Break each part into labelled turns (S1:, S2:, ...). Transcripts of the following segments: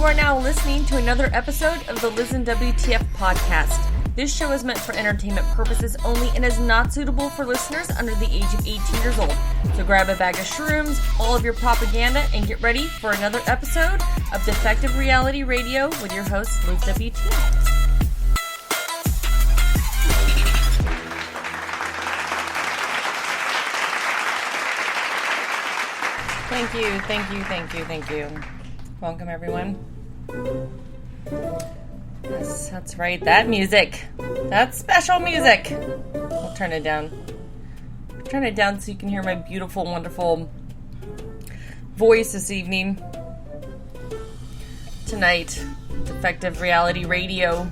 S1: You are now listening to another episode of the Listen WTF podcast. This show is meant for entertainment purposes only and is not suitable for listeners under the age of 18 years old. So grab a bag of shrooms, all of your propaganda, and get ready for another episode of Defective Reality Radio with your host, Liz WTF. Thank you. Welcome, everyone. Yes, that's right. That music. That's special music. I'll turn it down. Turn it down so you can hear my beautiful, wonderful voice this evening. Tonight, Defective Reality Radio.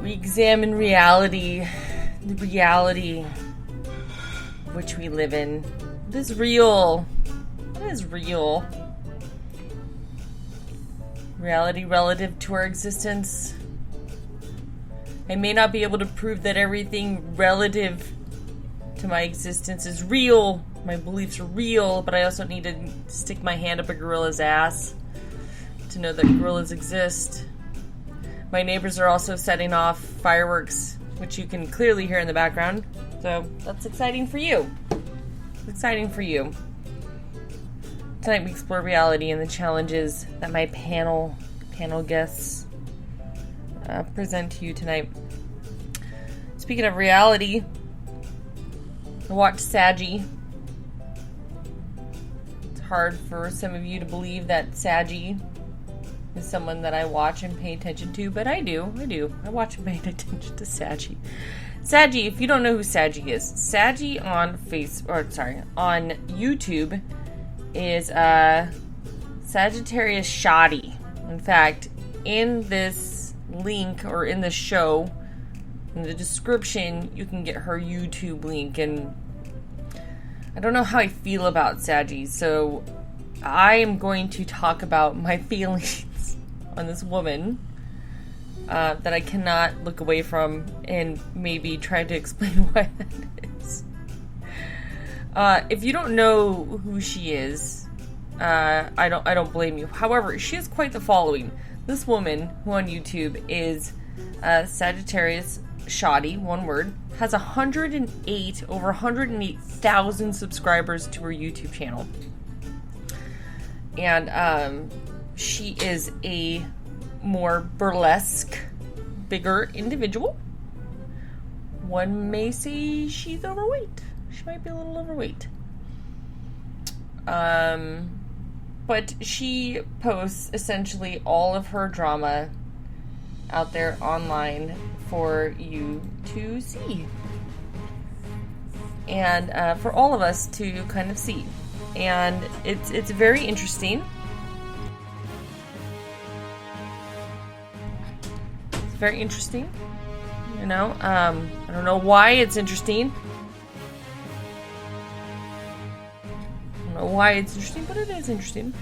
S1: We examine reality. The reality which we live in. It is real. It is real. Reality relative to our existence. I may not be able to prove that everything relative to my existence is real. My beliefs are real, but I also need to stick my hand up a gorilla's ass to know that gorillas exist. My neighbors are also setting off fireworks, which you can clearly hear in the background. So that's exciting for you. Exciting for you. Tonight we explore reality and the challenges that my panel guests present to you tonight. Speaking of reality, I watched Sagi. It's hard for some of you to believe that Sagi is someone that I watch and pay attention to, but I do. I watch and pay attention to Sagi. Sagi, if you don't know who Sagi is, Sagi on YouTube is Sagittariusshawty. In fact, in this link or in the show, in the description, you can get her YouTube link. And I don't know how I feel about Sagi, so I am going to talk about my feelings on this woman. That I cannot look away from, and maybe try to explain why that is. If you don't know who she is, I don't blame you. However, she has quite the following. This woman, who on YouTube is Sagittariusshawty, one word, has over 108,000 subscribers to her YouTube channel, and she is a more burlesque, bigger individual. One may say she's overweight. She might be a little overweight. But she posts essentially all of her drama out there online for you to see. And for all of us to kind of see. And it's very interesting. Very interesting, you know. I don't know why it's interesting. But it is interesting.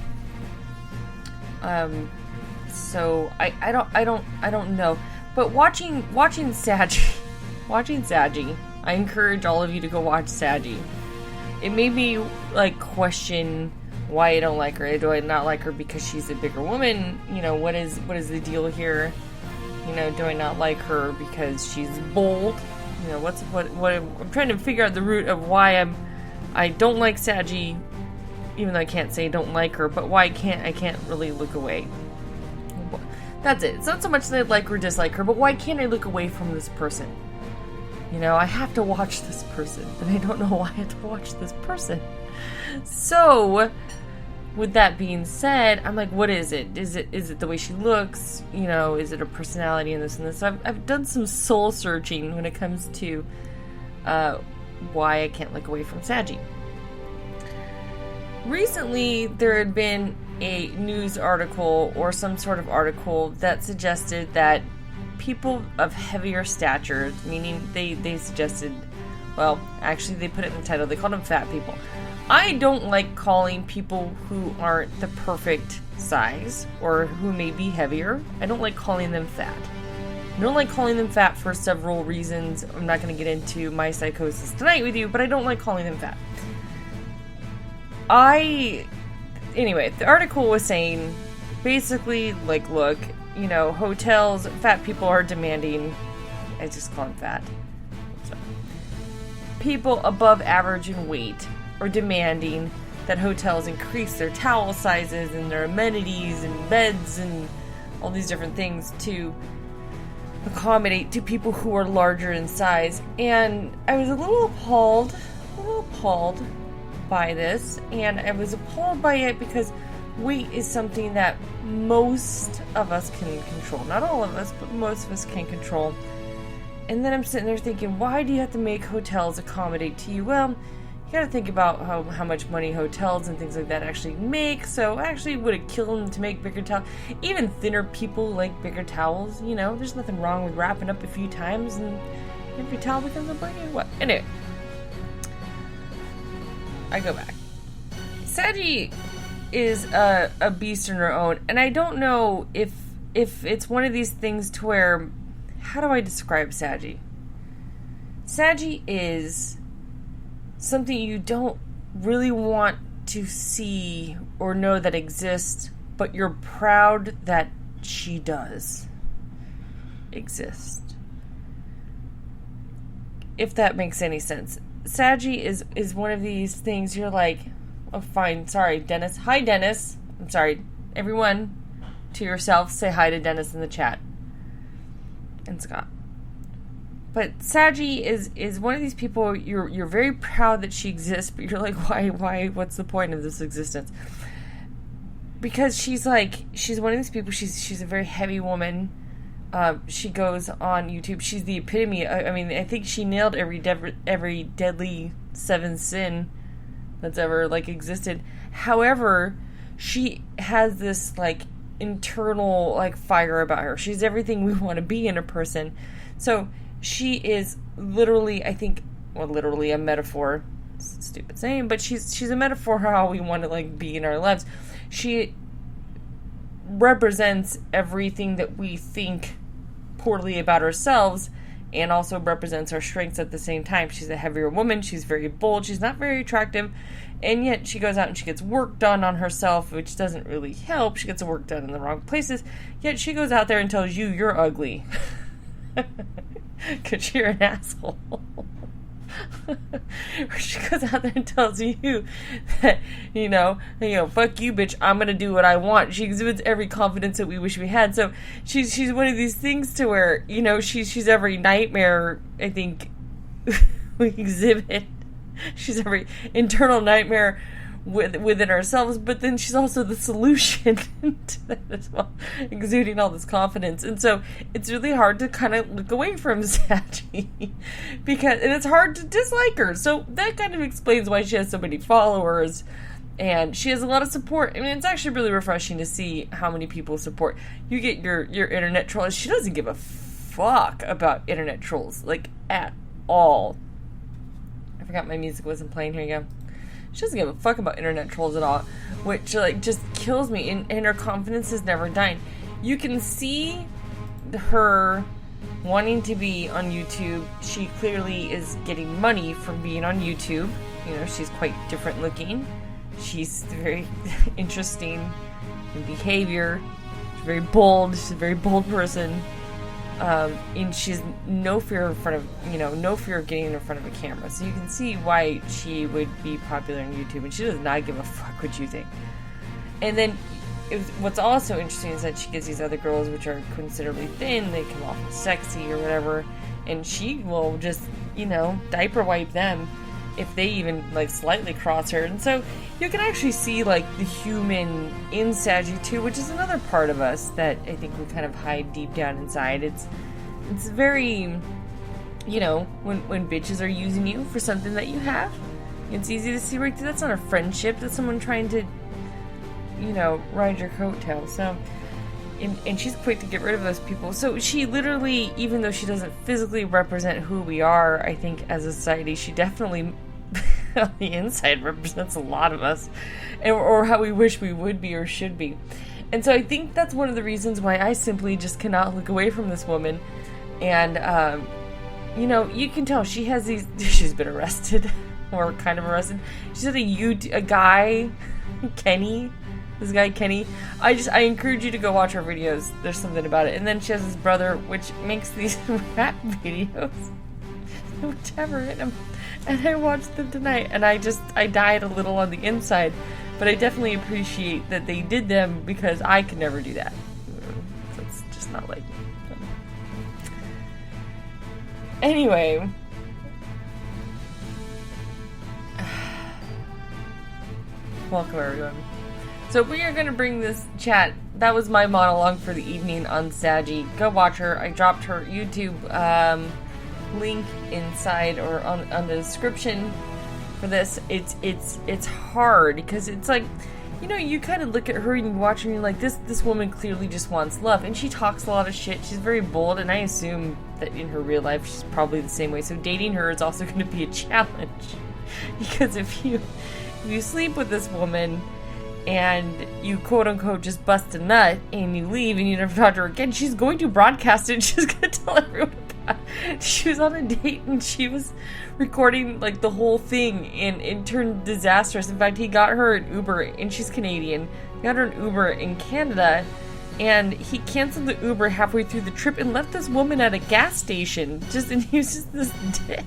S1: So I don't know. But watching Sagi, I encourage all of you to go watch Sagi. It made me like question why I don't like her. Do I not like her because she's a bigger woman? You know, what is the deal here? You know, do I not like her because she's bold? You know, what I'm trying to figure out the root of why I don't like Sagi, even though I can't say I don't like her, but why I can't really look away. That's it. It's not so much that I like or dislike her, but why can't I look away from this person? You know, I have to watch this person, and I don't know why I have to watch this person. So, with that being said, I'm like, what is it? Is it the way she looks? You know, is it her personality and this and this? So I've done some soul searching when it comes to why I can't look away from Sagi. Recently, there had been a news article or some sort of article that suggested that people of heavier stature, meaning they suggested, well, actually they put it in the title, they called them fat people. I don't like calling people who aren't the perfect size or who may be heavier, I don't like calling them fat. I don't like calling them fat for several reasons. I'm not going to get into my psychosis tonight with you, but I don't like calling them fat. anyway, the article was saying, basically, like, look, you know, hotels, fat people are demanding, I just call them fat. So, people above average in weight are demanding that hotels increase their towel sizes and their amenities and beds and all these different things to accommodate to people who are larger in size. And I was a little appalled by this, and I was appalled by it because weight is something that most of us can control. Not all of us, but most of us can control. And then I'm sitting there thinking, why do you have to make hotels accommodate to you? Well, you gotta think about how much money hotels and things like that actually make. So actually, would it kill them to make bigger towels? Even thinner people like bigger towels, you know? There's nothing wrong with wrapping up a few times and every towel becomes a blanket. What? Anyway, I go back. Sagi is a beast in her own, and I don't know if it's one of these things to where, how do I describe Sagi? Sagi is something you don't really want to see or know that exists, but you're proud that she does exist. If that makes any sense. Sagi is one of these things you're like, oh, fine, sorry, Dennis. Hi, Dennis. I'm sorry. Everyone, to yourself, say hi to Dennis in the chat. And Scott. But Sagi is one of these people you're very proud that she exists, but you're like, why, what's the point of this existence? Because she's one of these people, she's a very heavy woman. She goes on YouTube. She's the epitome. I mean, I think she nailed every deadly seventh sin that's ever, like, existed. However, she has this, like, internal, like, fire about her. She's everything we want to be in a person. So she is literally, I think, well, literally a metaphor. It's a stupid saying, but she's a metaphor for how we want to, like, be in our lives. She represents everything that we think poorly about ourselves, and also represents our strengths at the same time. She's a heavier woman. She's very bold. She's not very attractive, and yet she goes out and she gets work done on herself, which doesn't really help. She gets work done in the wrong places, yet she goes out there and tells you you're ugly because you're an asshole. Or she goes out there and tells you that, you know, fuck you, bitch, I'm gonna do what I want. She exhibits every confidence that we wish we had. So she's one of these things to where, you know, she's every nightmare, I think, we exhibit. She's every internal nightmare within ourselves, but then she's also the solution to that as well, exuding all this confidence. And so it's really hard to kind of look away from Sagi, and it's hard to dislike her. So that kind of explains why she has so many followers, and she has a lot of support. I mean, it's actually really refreshing to see how many people support. You get your internet trolls. She doesn't give a fuck about internet trolls, like, at all. I forgot my music wasn't playing. Here you go. She doesn't give a fuck about internet trolls at all, which, like, just kills me, and her confidence is never dying. You can see her wanting to be on YouTube. She clearly is getting money from being on YouTube. You know, she's quite different looking. She's very interesting in behavior. She's very bold. She's a very bold person. And she's no fear of getting in front of a camera. So you can see why she would be popular on YouTube, and she does not give a fuck what you think. And then what's also interesting is that she gets these other girls which are considerably thin, they come off as sexy or whatever, and she will just, you know, diaper wipe them if they even, like, slightly cross her. And so you can actually see, like, the human in Sagi too, which is another part of us that I think we kind of hide deep down inside. It's very, you know, when bitches are using you for something that you have, it's easy to see right through. That's not a friendship. That's someone trying to, you know, ride your coattail. So, and she's quick to get rid of those people. So she literally, even though she doesn't physically represent who we are, I think as a society, she definitely on the inside represents a lot of us, or how we wish we would be or should be. And so I think that's one of the reasons why I simply just cannot look away from this woman. And you know, you can tell she has these. She's been arrested, or kind of arrested. She's had a guy, Kenny, This guy Kenny. I encourage you to go watch her videos. There's something about it. And then she has this brother which makes these rap videos. Whichever. And I watched them tonight and I died a little on the inside. But I definitely appreciate that they did them because I could never do that. That's just not like me. Anyway. Welcome everyone. So we are going to bring this chat. That was my monologue for the evening on Sagi. Go watch her. I dropped her YouTube link inside or on the description for this. It's hard because it's like, you know, you kind of look at her and you watch her and you're like, this woman clearly just wants love. And she talks a lot of shit. She's very bold, and I assume that in her real life she's probably the same way. So dating her is also going to be a challenge. Because if you sleep with this woman and you quote-unquote just bust a nut and you leave and you never talk to her again, she's going to broadcast it. She's going to tell everyone about it. She was on a date and she was recording like the whole thing and it turned disastrous. In fact, he got her an Uber, and she's Canadian. He got her an Uber in Canada and he canceled the Uber halfway through the trip and left this woman at a gas station. And he was just this dick.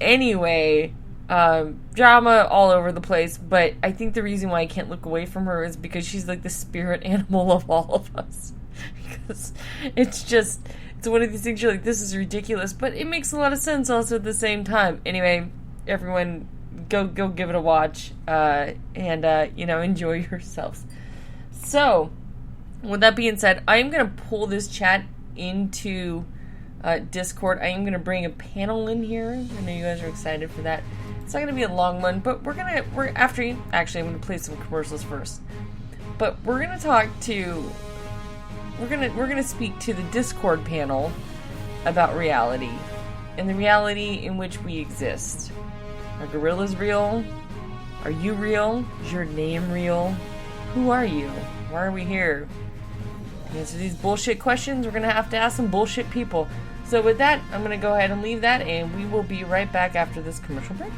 S1: Anyway, drama all over the place, but I think the reason why I can't look away from her is because she's like the spirit animal of all of us. Because it's one of these things you're like, this is ridiculous, but it makes a lot of sense also at the same time. Anyway, everyone, go give it a watch, and enjoy yourselves. So, with that being said, I am going to pull this chat into Discord. I am going to bring a panel in here. I know you guys are excited for that. It's not going to be a long one, but I'm going to play some commercials first. But we're going to speak to the Discord panel about reality and the reality in which we exist. Are gorillas real? Are you real? Is your name real? Who are you? Why are we here? To answer these bullshit questions, we're going to have to ask some bullshit people. So with that, I'm going to go ahead and leave that, and we will be right back after this commercial break.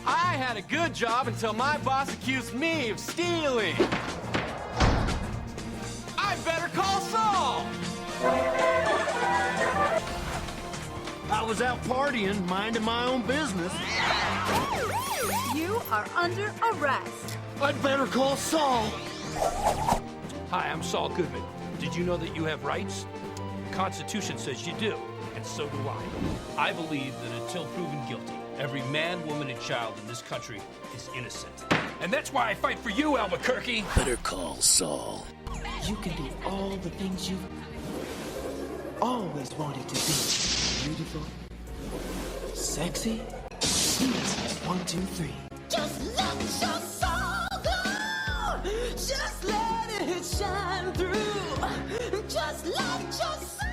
S2: I had a good job until my boss accused me of stealing. I better call Saul.
S3: I was out partying, minding my own business.
S4: You are under arrest.
S3: I'd better call Saul.
S5: Hi, I'm Saul Goodman. Did you know that you have rights? The Constitution says you do, and so do I. I believe that until proven guilty, every man, woman, and child in this country is innocent. And that's why I fight for you, Albuquerque.
S3: Better call Saul.
S6: You can do all the things you've always wanted to be. Beautiful, sexy, 1, 2, 3.
S4: Just let your soul go. Just let it shine through. Just let your soul,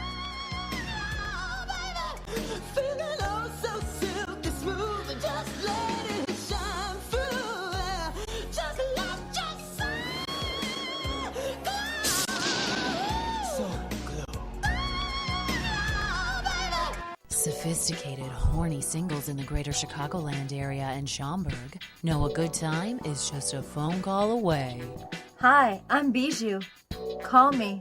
S4: baby, feeling oh so silky smooth. Just let it shine through. Just let your soul glow.
S6: So glow.
S7: Sophisticated, horny singles in the greater Chicagoland area and Schaumburg know a good time is just a phone call away.
S8: Hi, I'm Bijou. Call me.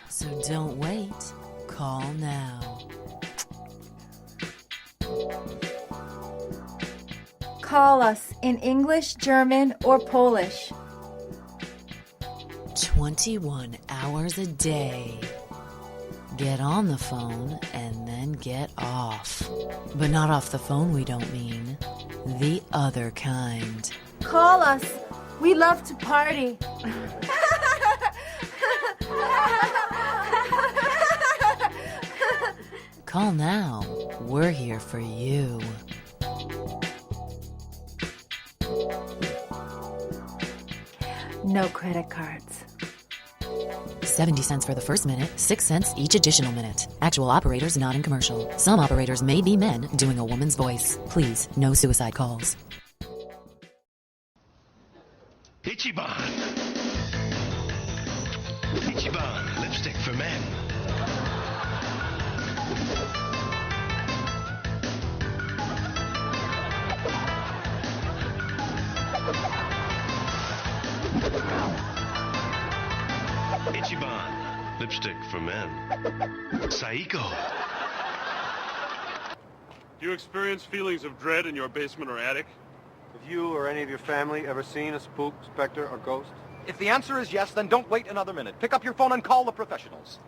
S7: So don't wait. Call now.
S8: Call us in English, German, or Polish.
S7: 21 hours a day. Get on the phone and then get off. But not off the phone, we don't mean. The other kind.
S8: Call us. We love to party.
S7: Call now. We're here for you.
S8: No credit cards.
S7: 70 cents for the first minute, 6 cents each additional minute. Actual operators not in commercial. Some operators may be men doing a woman's voice. Please, no suicide calls.
S9: Ichiban. Ichiban, lipstick for men. Lipstick for men. Saiko.
S10: Do you experience feelings of dread in your basement or attic?
S11: Have you or any of your family ever seen a spook, specter, or ghost?
S12: If the answer is yes, then don't wait another minute. Pick up your phone and call the professionals.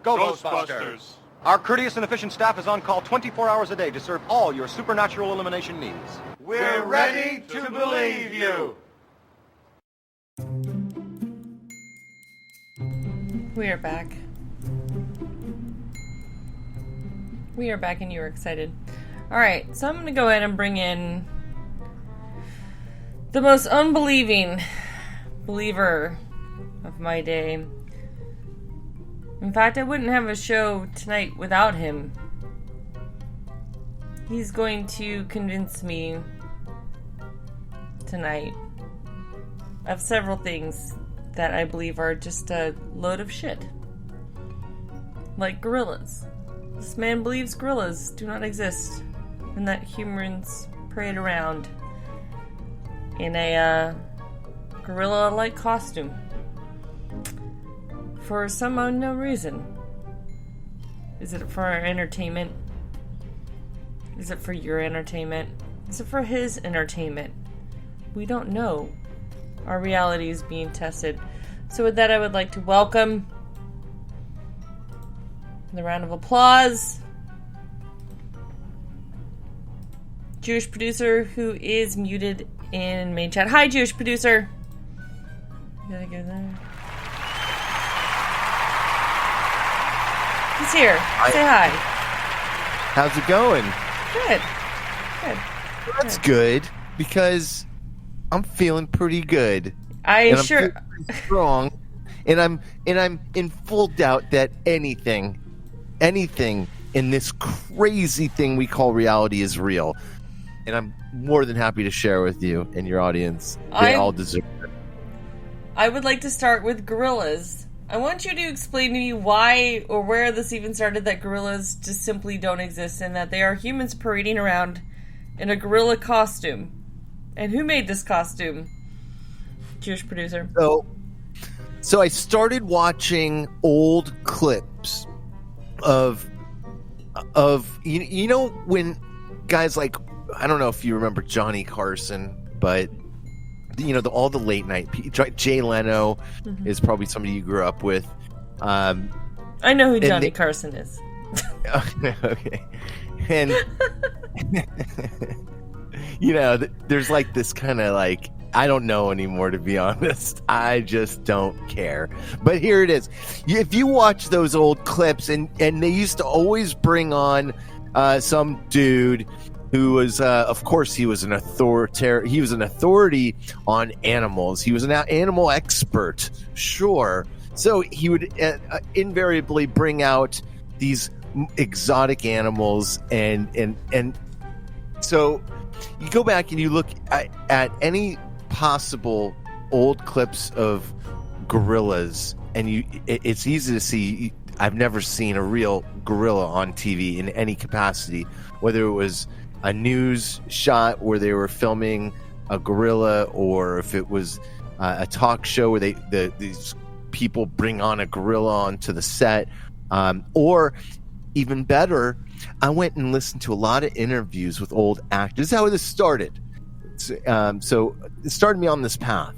S12: Go, Ghostbusters! Our courteous and efficient staff is on call 24 hours a day to serve all your supernatural elimination needs.
S11: We're ready to believe you!
S1: We are back. We are back and you are excited. Alright, so I'm going to go ahead and bring in the most unbelieving believer of my day. In fact, I wouldn't have a show tonight without him. He's going to convince me tonight of several things that I believe are just a load of shit. Like gorillas. This man believes gorillas do not exist and that humans parade around in a gorilla-like costume for some unknown reason. Is it for our entertainment? Is it for your entertainment? Is it for his entertainment? We don't know. Our reality is being tested. So with that, I would like to welcome the round of applause, Jewish producer who is muted in main chat. Hi, Jewish producer. Gotta go there. He's here. Say hi.
S13: How's it going?
S1: Good. Good.
S13: That's good because I'm feeling pretty good.
S1: I'm
S13: feeling pretty strong, and I'm in full doubt that anything in this crazy thing we call reality is real. And I'm more than happy to share with you and your audience. They all deserve it.
S1: I would like to start with gorillas. I want you to explain to me why or where this even started that gorillas just simply don't exist and that they are humans parading around in a gorilla costume. And who made this costume? Jewish producer.
S13: So I started watching old clips of you know when guys like, I don't know if you remember Johnny Carson, but you know all the late night Jay Leno is probably somebody you grew up with.
S1: I know who Johnny Carson is.
S13: Okay, and you know there's like this kind of like, I don't know anymore, to be honest. I just don't care. But here it is. If you watch those old clips, and they used to always bring on some dude who was, of course, he was an authority on animals. He was an animal expert, sure. So he would invariably bring out these exotic animals, and so you go back and you look at any possible old clips of gorillas, and it's easy to see. I've never seen a real gorilla on TV in any capacity, whether it was a news shot where they were filming a gorilla, or if it was a talk show where these people bring on a gorilla onto the set, or even better, I went and listened to a lot of interviews with old actors. This is how this started. So it started me on this path,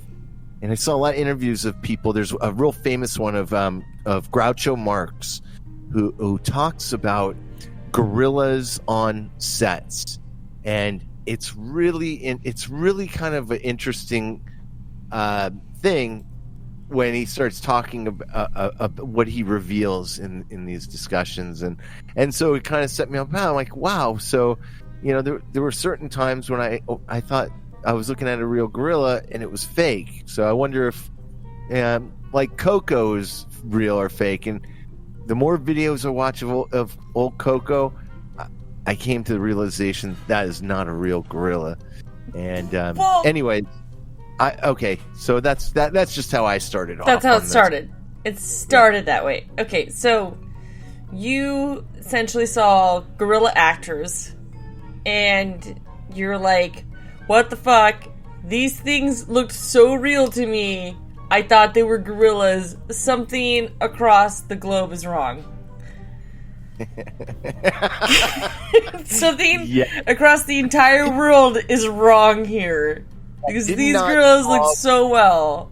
S13: and I saw a lot of interviews of people. There's a real famous one of Groucho Marx, who talks about gorillas on sets, and it's really kind of an interesting thing when he starts talking about what he reveals in these discussions, and so it kind of set me up. I'm like, wow. So you know, there were certain times when I thought I was looking at a real gorilla and it was fake. So I wonder if like Coco is real or fake. And the more videos I watch of old Coco, I came to the realization that is not a real gorilla. And anyway, so that's just how I started off.
S1: That's how it started. It started that way. Okay, so you essentially saw gorilla actors, and you're like, what the fuck? These things looked so real to me. I thought they were gorillas. Something across the globe is wrong. Something across the entire world is wrong here. Because these gorillas look so well.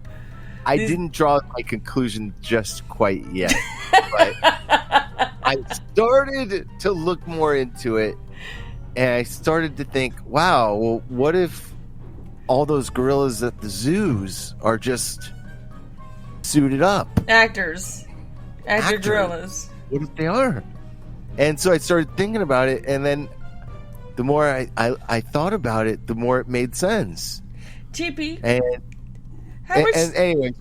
S13: I didn't draw my conclusion just quite yet. But I started to look more into it, and I started to think, wow, well, what if all those gorillas at the zoos are just suited up?
S1: Actors. Actor gorillas.
S13: What if they are? And so I started thinking about it, and then the more I thought about it, the more it made sense.
S1: JP.
S13: And anyway,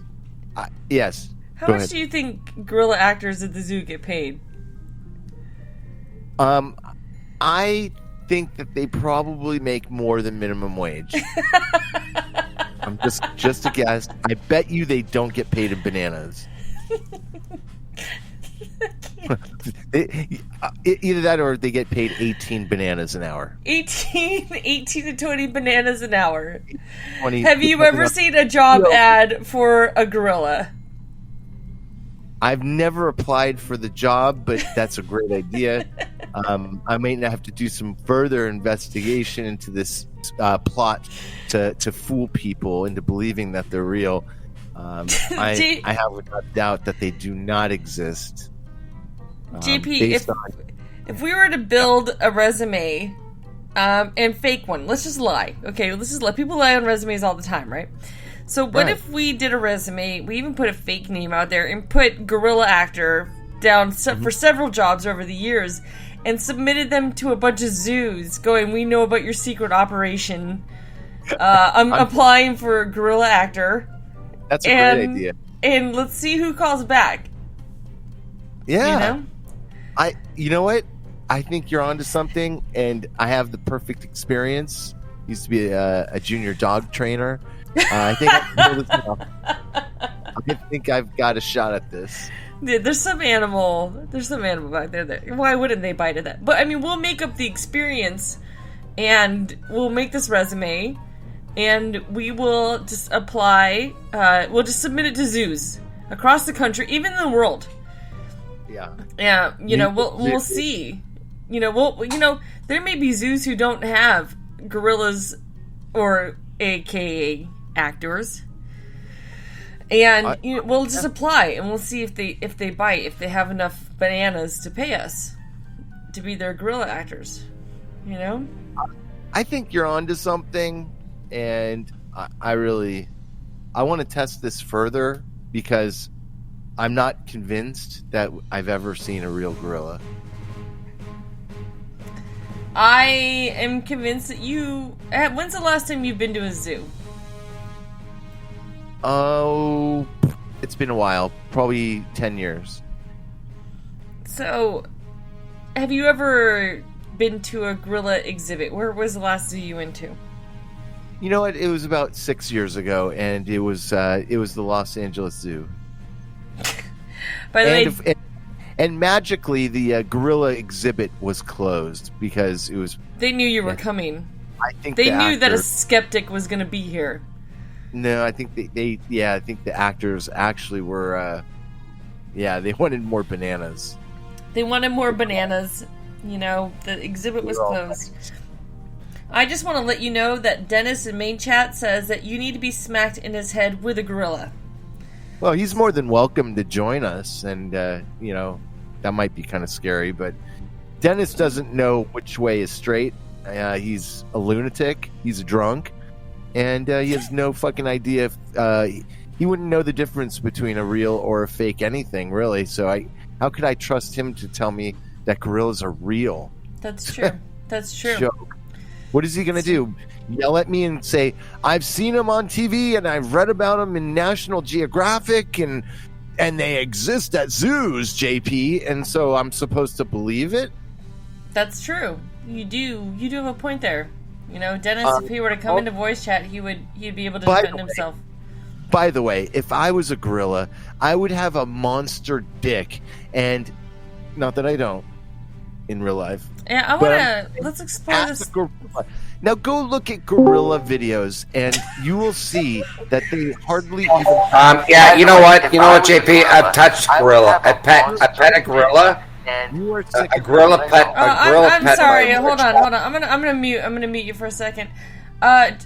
S13: yes.
S1: How much do you think gorilla actors at the zoo get paid?
S13: I think that they probably make more than minimum wage. I'm just a guess. I bet you they don't get paid in bananas. Either that or they get paid 18 bananas an hour.
S1: 18 to 20 bananas an hour.
S13: 20,
S1: Have you ever seen a job ad for a gorilla?
S13: I've never applied for the job, but that's a great idea. I may not have to do some further investigation into this plot to fool people into believing that they're real. I have without doubt that they do not exist.
S1: JP, if we were to build a resume and fake one, let's just lie. Okay, let's just lie. People lie on resumes all the time, right? So what if we did a resume, we even put a fake name out there and put gorilla actor down for several jobs over the years and submitted them to a bunch of zoos going, we know about your secret operation. I'm applying for a gorilla actor.
S13: That's a great idea.
S1: And let's see who calls back.
S13: Yeah.
S1: You know?
S13: You know what? I think you're onto something, and I have the perfect experience. Used to be a junior dog trainer. I think I can pull this off. I think I've got a shot at this.
S1: Yeah, there's some animal back there that, why wouldn't they bite at that? But I mean, we'll make up the experience, and we'll make this resume, and we will just apply. We'll just submit it to zoos across the country, even in the world. Yeah, we'll see. There may be zoos who don't have gorillas or AKA actors, and we'll just apply and we'll see if they bite, if they have enough bananas to pay us to be their gorilla actors.
S13: I think you're onto something, and I want to test this further because I'm not convinced that I've ever seen a real gorilla.
S1: I am convinced that you... When's the last time you've been to a zoo?
S13: Oh, it's been a while. Probably 10 years.
S1: So, have you ever been to a gorilla exhibit? Where was the last zoo you went to?
S13: You know what? It was about 6 years ago, and it was the Los Angeles Zoo.
S1: By the way...
S13: And magically, the gorilla exhibit was closed because it was...
S1: They knew you were coming.
S13: I think
S1: they knew that a skeptic was going to be here.
S13: No, I think I think the actors actually were... they wanted more bananas.
S1: They wanted more bananas. The exhibit was closed. I just want to let you know that Dennis in main chat says that you need to be smacked in his head with a gorilla.
S13: Well, he's more than welcome to join us, and, that might be kind of scary, but Dennis doesn't know which way is straight. He's a lunatic, he's a drunk, and he has no fucking idea if... he wouldn't know the difference between a real or a fake anything, really, so how could I trust him to tell me that gorillas are real?
S1: That's true. That's true.
S13: Joke. What is he going to do? Yell at me and say, I've seen them on TV and I've read about them in National Geographic and they exist at zoos, JP, and so I'm supposed to believe it?
S1: That's true. You do have a point there. Dennis, if he were to come into voice chat, he'd be able to defend himself.
S13: By the way, if I was a gorilla, I would have a monster dick, and not that I don't in real life.
S1: Yeah, let's explore this.
S13: Now go look at gorilla videos, and you will see that they hardly even.
S14: Yeah, you know what, JP? I've touched gorilla. I pet a gorilla.
S13: You are
S14: a gorilla pet.
S1: I'm sorry. Hold on. I'm gonna mute you for a second.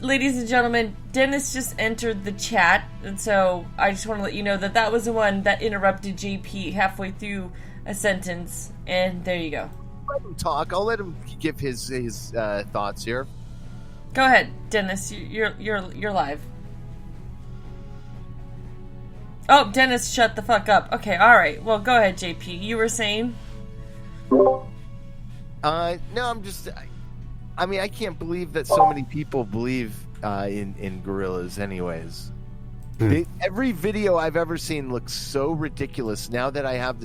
S1: Ladies and gentlemen, Dennis just entered the chat, and so I just want to let you know that was the one that interrupted JP halfway through a sentence, and there you go.
S13: Let him talk. I'll let him give his thoughts here.
S1: Go ahead, Dennis. You're live. Oh, Dennis, shut the fuck up. Okay, all right. Well, go ahead, JP. You were saying?
S13: No, I'm just. I mean, I can't believe that so many people believe in gorillas. Anyways, every video I've ever seen looks so ridiculous. Now that I have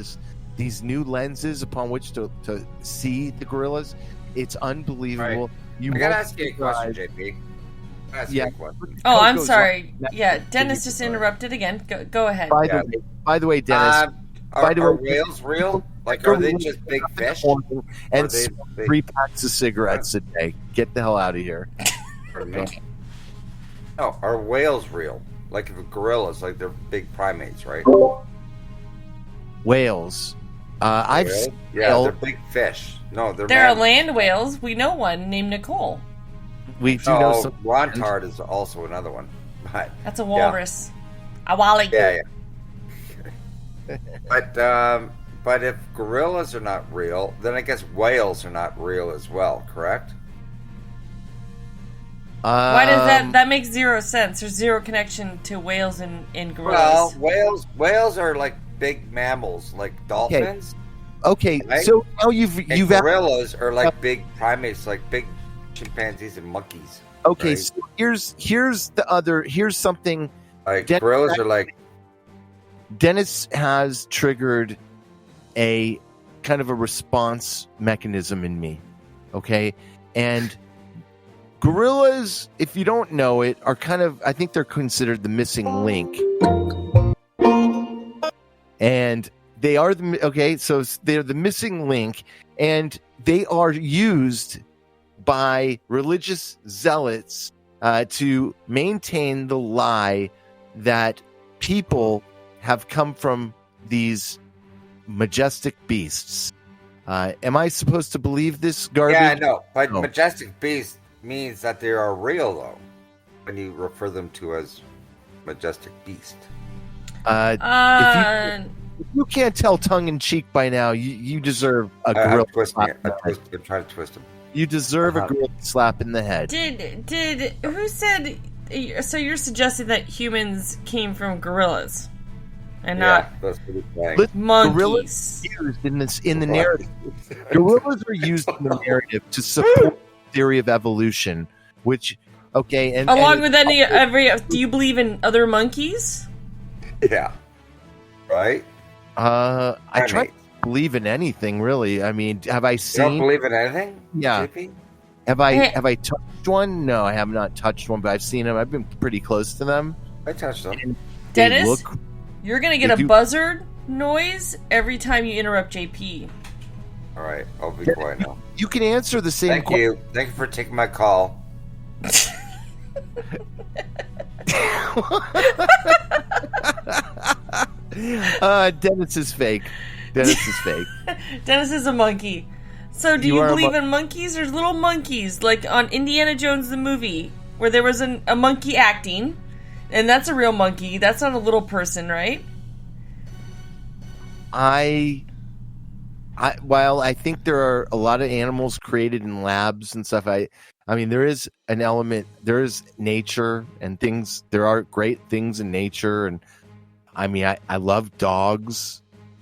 S13: these new lenses upon which to see the gorillas, it's unbelievable.
S14: Right. I gotta ask you a question, JP.
S1: Oh, I'm sorry. Yeah, Dennis just interrupted again. Go ahead.
S13: By the way, Dennis.
S14: Are whales real? Like, are they just big fish?
S13: And 3 packs of cigarettes a day. Get the hell out of here.
S14: No, are whales real? Like gorillas, like they're big primates, right?
S13: Whales. I've seen
S14: they're big fish. No,
S1: there are land whales. We know one named Nicole.
S13: We do know some.
S14: Rontard is also another one. But,
S1: that's a walrus. A wally.
S14: Yeah. But if gorillas are not real, then I guess whales are not real as well, correct?
S1: Why does that makes zero sense? There's zero connection to whales and gorillas.
S14: Well, whales are like big mammals, like dolphins.
S13: Okay.
S14: Right?
S13: So now you've
S14: gorillas are like big primates, like big chimpanzees and monkeys.
S13: Okay,
S14: right?
S13: so here's something.
S14: Like gorillas are like.
S13: Dennis has triggered a kind of a response mechanism in me. Okay, and gorillas, if you don't know it, are kind of, I think they're considered the missing link. And they are so they're the missing link, and they are used by religious zealots to maintain the lie that people have come from these majestic beasts. Am I supposed to believe this garbage?
S14: Yeah, I know, but majestic beast means that they are real, though, when you refer them to as majestic beast.
S13: If you can't tell tongue-in-cheek by now, you deserve a gorilla slap.
S14: I'm trying to twist him.
S13: You deserve a gorilla slap in the head.
S1: Did who said? So you're suggesting that humans came from gorillas, and not monkeys?
S13: Gorillas are used in the narrative. Gorillas are used in the narrative to support the theory of evolution, which and
S1: along with do you believe in other monkeys?
S14: Yeah. Right.
S13: I try to believe in anything, really. I mean, have I seen?
S14: You don't believe in anything?
S13: Yeah.
S14: JP?
S13: Have I touched one? No, I have not touched one, but I've seen them. I've been pretty close to them.
S14: I touched them.
S1: Dennis, you're gonna get a buzzard noise every time you interrupt JP.
S14: All right, I'll be quiet now.
S13: You can answer the same question.
S14: Thank you for taking my call.
S13: Dennis is fake. Dennis is
S1: a monkey. So do you believe in monkeys? There's little monkeys, like on Indiana Jones the movie, where there was a monkey acting, and that's a real monkey. That's not a little person, right?
S13: While I think there are a lot of animals created in labs and stuff, I mean, there is an element, there is nature and things, there are great things in nature. And I mean, I love dogs.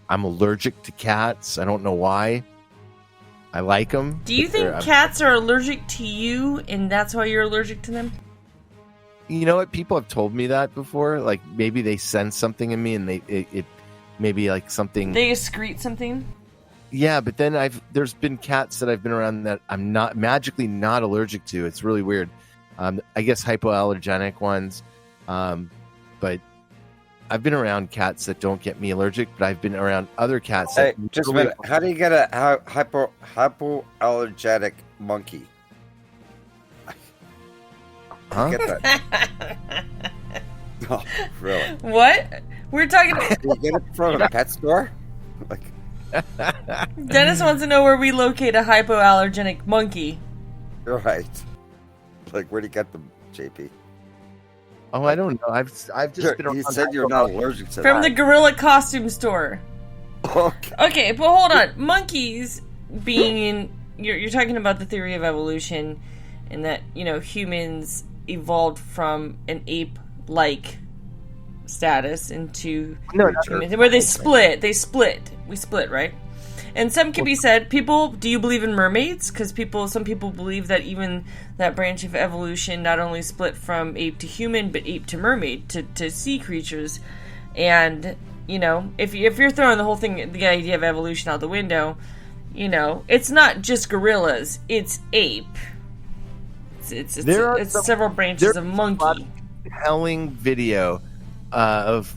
S13: I'm allergic to cats. I don't know why. I like them.
S1: Do you think cats are allergic to you and that's why you're allergic to them?
S13: You know what? People have told me that before. Like maybe they sense something in me and it maybe like something.
S1: They excrete something?
S13: Yeah, but then there's been cats that I've been around that I'm not magically not allergic to. It's really weird. I guess hypoallergenic ones. But I've been around cats that don't get me allergic, but I've been around other cats that
S14: just a minute. How do you get a hypoallergenic monkey?
S13: Huh?
S14: Get that? Oh, really?
S1: What? We're talking about...
S14: You get it from a pet store? Like...
S1: Dennis wants to know where we locate a hypoallergenic monkey.
S14: Right. Like, where do you get them, JP?
S13: Oh, I don't know. I've just been.
S14: You said you're not allergic to
S1: From
S14: that.
S1: the gorilla costume store. Okay, but hold on. Monkeys being in... You're talking about the theory of evolution and that, humans evolved from an ape-like status into humans, where they split. We split, right? And some can be said, do you believe in mermaids? Because some people believe that even that branch of evolution not only split from ape to human, but ape to mermaid, to sea creatures. And, if you're throwing the whole thing, the idea of evolution out the window, it's not just gorillas, it's ape. It's several branches of monkey.
S13: Compelling video of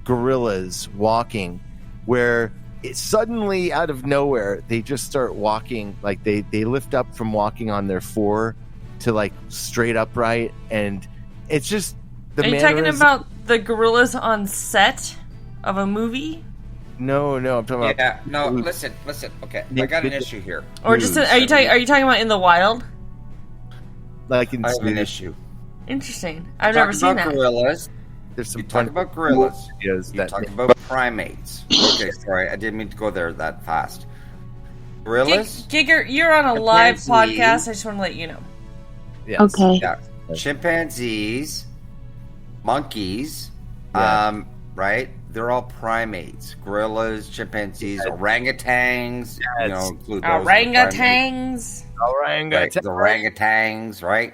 S13: gorillas walking where it's suddenly out of nowhere they just start walking, like they lift up from walking on their four to like straight upright, and it's just the... Are you talking about
S1: the gorillas on set of a movie?
S13: No, I'm talking about...
S14: Yeah, no, listen, okay, I got an issue here.
S1: Or just, are you talking about in the wild?
S13: Like
S14: I have an issue.
S1: Interesting. I've never seen that.
S14: Gorillas.
S13: There's some
S14: talk about gorillas. You talk about primates. Okay, sorry, I didn't mean to go there that fast. Gorillas.
S1: Gigger, you're on a live podcast. I just want to let you know.
S13: Yes.
S15: Okay.
S14: Yeah. Chimpanzees, monkeys, right? They're all primates. Gorillas, chimpanzees, orangutans.
S13: Yes.
S14: Include those
S1: Orangutans.
S14: Right, the orangutans, right?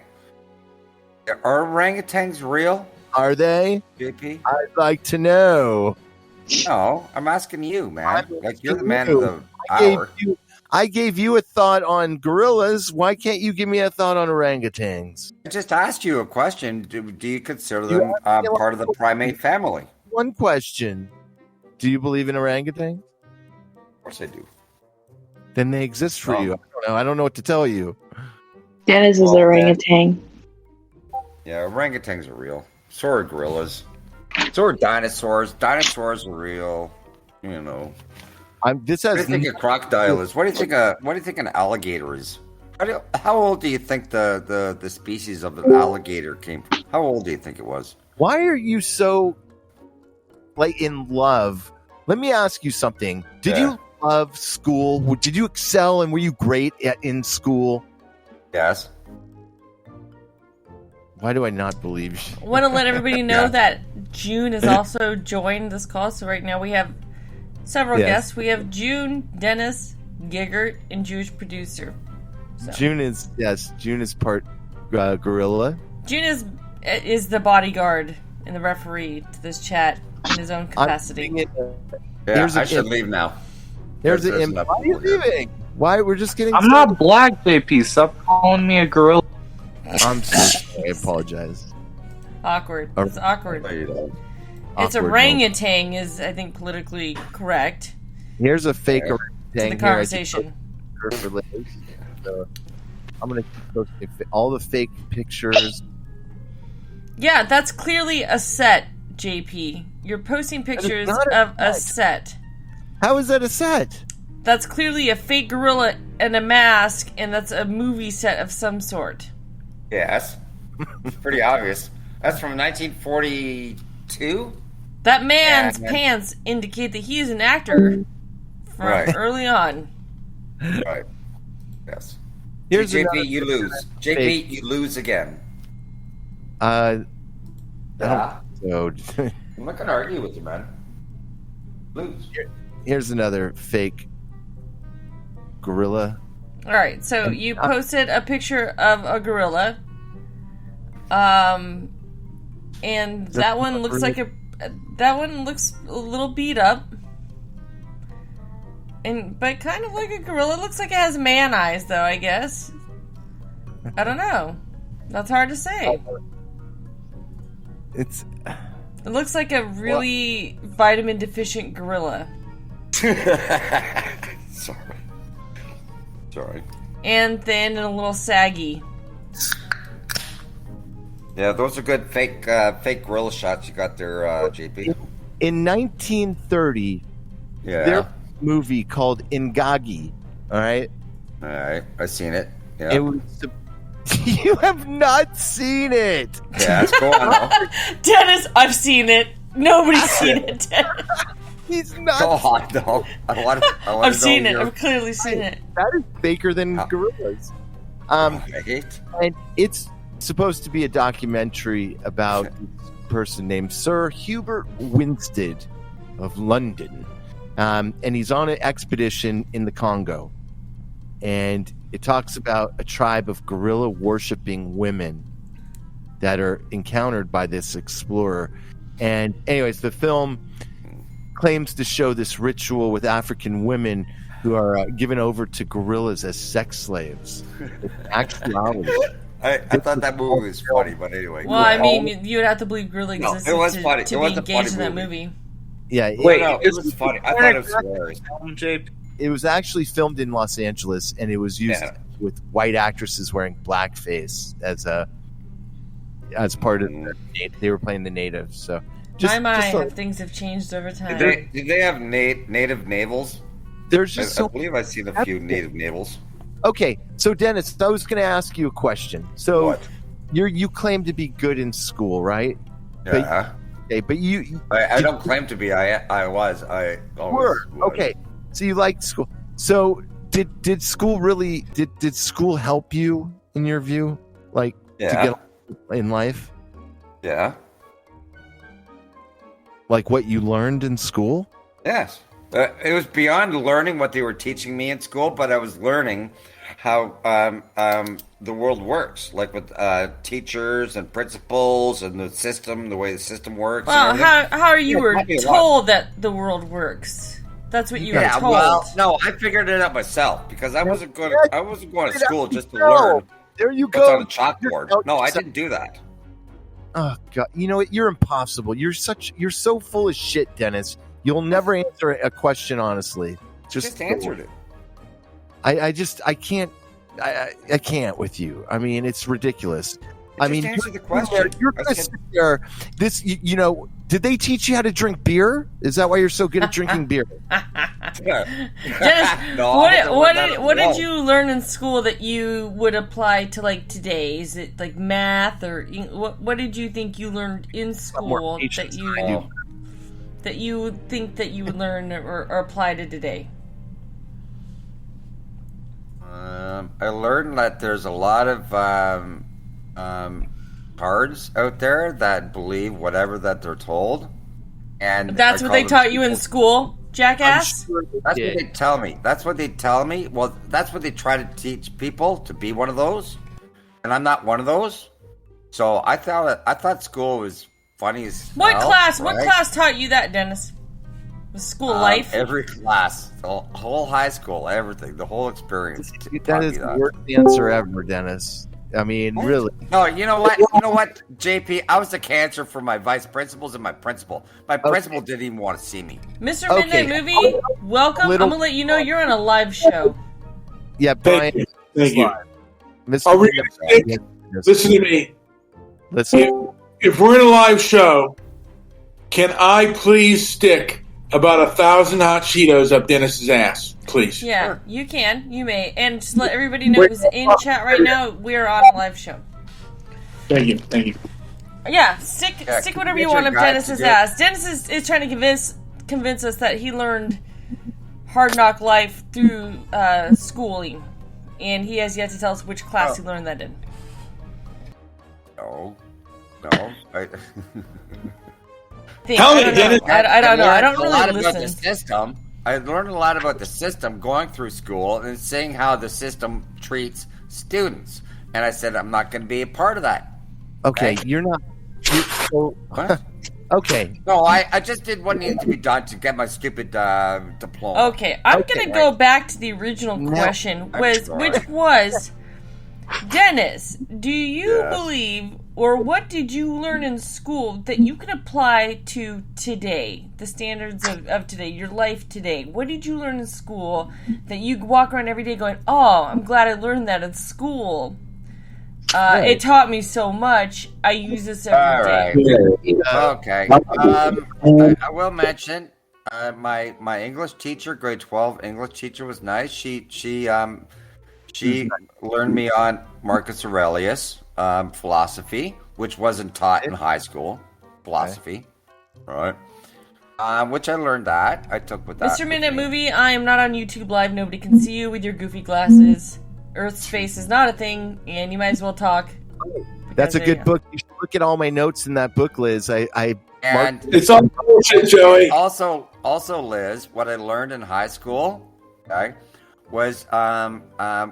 S14: Are orangutans real?
S13: Are they?
S14: JP?
S13: I'd like to know.
S14: No, I'm asking you, man. Like, you're the man of the hour.
S13: I gave you a thought on gorillas. Why can't you give me a thought on orangutans?
S14: I just asked you a question. Do you consider them part of the primate family?
S13: One question. Do you believe in orangutans?
S14: Of course I do.
S13: Then they exist for you. I don't know what to tell you.
S15: Dennis is an orangutan.
S14: Yeah, orangutans are real. So are gorillas. So are dinosaurs. Dinosaurs are real. What do you think a crocodile is? What do you think an alligator is? How old do you think the species of an alligator came from? How old do you think it was?
S13: Why are you so in love? Let me ask you something. Did you love school? Did you excel and were you great in school?
S14: Yes.
S13: Why do I not believe you?
S1: I want to let everybody know that June has also joined this call. So right now we have several guests. We have June, Dennis, Giggert, and Jewish producer. So.
S13: June is part gorilla.
S1: June is the bodyguard and the referee to this chat in his own capacity.
S14: I should leave now.
S13: Why are you leaving? Why? We're just getting...
S16: I'm not black, JP. Stop calling me a gorilla.
S13: I'm so sorry. I apologize.
S1: Awkward. It's awkward. It's orangutan is, I think, politically correct.
S13: Here's a fake orangutan.
S1: To the conversation.
S13: So I'm going to post all the fake pictures.
S1: Yeah, that's clearly a set, JP. You're posting pictures of a set.
S13: How is that a set?
S1: That's clearly a fake gorilla and a mask, and that's a movie set of some sort.
S14: Yes. It's pretty obvious. That's from 1942?
S1: That man's pants indicate that he is an actor from early on.
S14: Right. Yes. Here's JP, you lose. JP, you lose again.
S13: Yeah.
S14: I'm not going to argue with you, man. Lose.
S13: Here's another fake gorilla.
S1: All right, so you posted a picture of a gorilla, and that one looks looks a little beat up, but kind of like a gorilla. It looks like it has man eyes, though. I guess. I don't know. That's hard to say.
S13: It
S1: looks like a really vitamin deficient gorilla.
S14: Sorry.
S1: And thin and a little saggy.
S14: Yeah, those are good fake gorilla shots you got there, JP.
S13: In 1930, there was a movie called Ingagi. All right,
S14: I've seen it. Yeah,
S13: it was. You have not seen it.
S14: Yeah, it's cool.
S1: Dennis, I've seen it. Nobody's seen it, Dennis.
S13: He's not.
S14: Go on, no.
S1: I've seen it. I've clearly seen it.
S13: That is faker than gorillas. And it's supposed to be a documentary about this person named Sir Hubert Winstead of London. And he's on an expedition in the Congo. And it talks about a tribe of gorilla worshipping women that are encountered by this explorer. And anyways, the film claims to show this ritual with African women who are given over to gorillas as sex slaves. Actuality.
S14: I thought that movie was funny, but anyway.
S1: Well, I mean, you would have to believe gorilla existed
S14: it was funny.
S1: to be engaged in that movie.
S13: Yeah,
S14: it was funny. I thought it was hilarious.
S13: It was actually filmed in Los Angeles, and it was used with white actresses wearing blackface as part of they were playing the natives. So
S1: things have changed over time.
S14: Did they have native navels?
S13: There's just
S14: I believe I've seen a few native navels.
S13: Okay, so Dennis, I was going to ask you a question. So you claim to be good in school, right?
S14: Yeah.
S13: But you
S14: I don't claim to be. I was. I always
S13: were.
S14: was.
S13: Okay. So you liked school. So did school really did school help you in your view, like to get in life?
S14: Yeah.
S13: Like what you learned in school?
S14: Yes. It was beyond learning what they were teaching me in school, but I was learning how the world works, like with teachers and principals and the system, the way the system works.
S1: Well, how you were told that the world works? That's what you were told.
S14: Well, no, I figured it out myself because I wasn't going to school just to learn.
S13: There you
S14: what's
S13: go.
S14: on the chalkboard. No, I didn't do that.
S13: Oh God! You know what? You're impossible. You're so full of shit, Dennis. You'll never answer a question honestly.
S14: Just answered it.
S13: I can't. I can't with you. I mean, it's ridiculous.
S14: Answer the question.
S13: You're going to sit there. This, you know, did they teach you how to drink beer? Is that why you're so good at drinking beer?
S1: Dennis, what did you learn in school that you would apply to like today? Is it like math or what did you think you learned in school that you think that you would learn or apply to today?
S14: I learned that there's a lot of cards out there that believe whatever that they're told, and
S1: that's what they taught you in school, jackass.
S14: Sure that's what they tell me. That's what they tell me. Well, that's what they try to teach people to be one of those, and I'm not one of those. So I thought school was funny as
S1: what
S14: hell,
S1: class?
S14: right?
S1: What class taught you that, Dennis? Was school life?
S14: Every class, the whole high school, everything, the whole experience.
S13: That is the worst answer ever, Dennis. I mean, really.
S14: No, you know what? You know what, JP? I was a cancer for my vice principals and my principal. My principal didn't even want to see me.
S1: Mr. Midnight Movie, welcome. I'm gonna let you know you're on a live show.
S13: Yeah, Brian.
S17: Thank you.
S13: Mr.
S17: Listen to me.
S13: Listen.
S17: If we're in a live show, can I please stick about 1,000 hot Cheetos up Dennis's ass, please?
S1: Yeah, you can. You may. And just let everybody know who's in chat right now, we're on a live show.
S17: Thank you. Thank you.
S1: Yeah, stick whatever you want up Dennis's ass. Dennis is trying to convince us that he learned hard knock life through schooling. And he has yet to tell us which class he learned that in.
S14: No.
S17: Tell me, Dennis.
S1: I don't know. I don't really
S14: listen.
S1: listen.
S14: About the system. I learned a lot about the system going through school and seeing how the system treats students. And I said, I'm not going to be a part of that.
S13: Okay, you're not.
S14: What?
S13: Okay.
S14: No, I just did what needed to be done to get my stupid diploma.
S1: Okay, I'm going to go back to the original question, which was, Dennis, do you believe, or what did you learn in school that you can apply to today, the standards of today, your life today? What did you learn in school that you walk around every day going, oh, I'm glad I learned that in school? It taught me so much. I use this every day.
S14: Okay. I will mention my English teacher, grade 12 English teacher, was nice. She learned me on Marcus Aurelius philosophy, which wasn't taught in high school. Philosophy, right? Which I learned that I took with that.
S1: Mr. Minute Movie, I am not on YouTube Live. Nobody can see you with your goofy glasses. Earth space is not a thing, and you might as well talk.
S13: That's a good book. You should look at all my notes in that book, Liz.
S17: It's on bullshit, Joey.
S14: Also, Liz, what I learned in high school, okay, was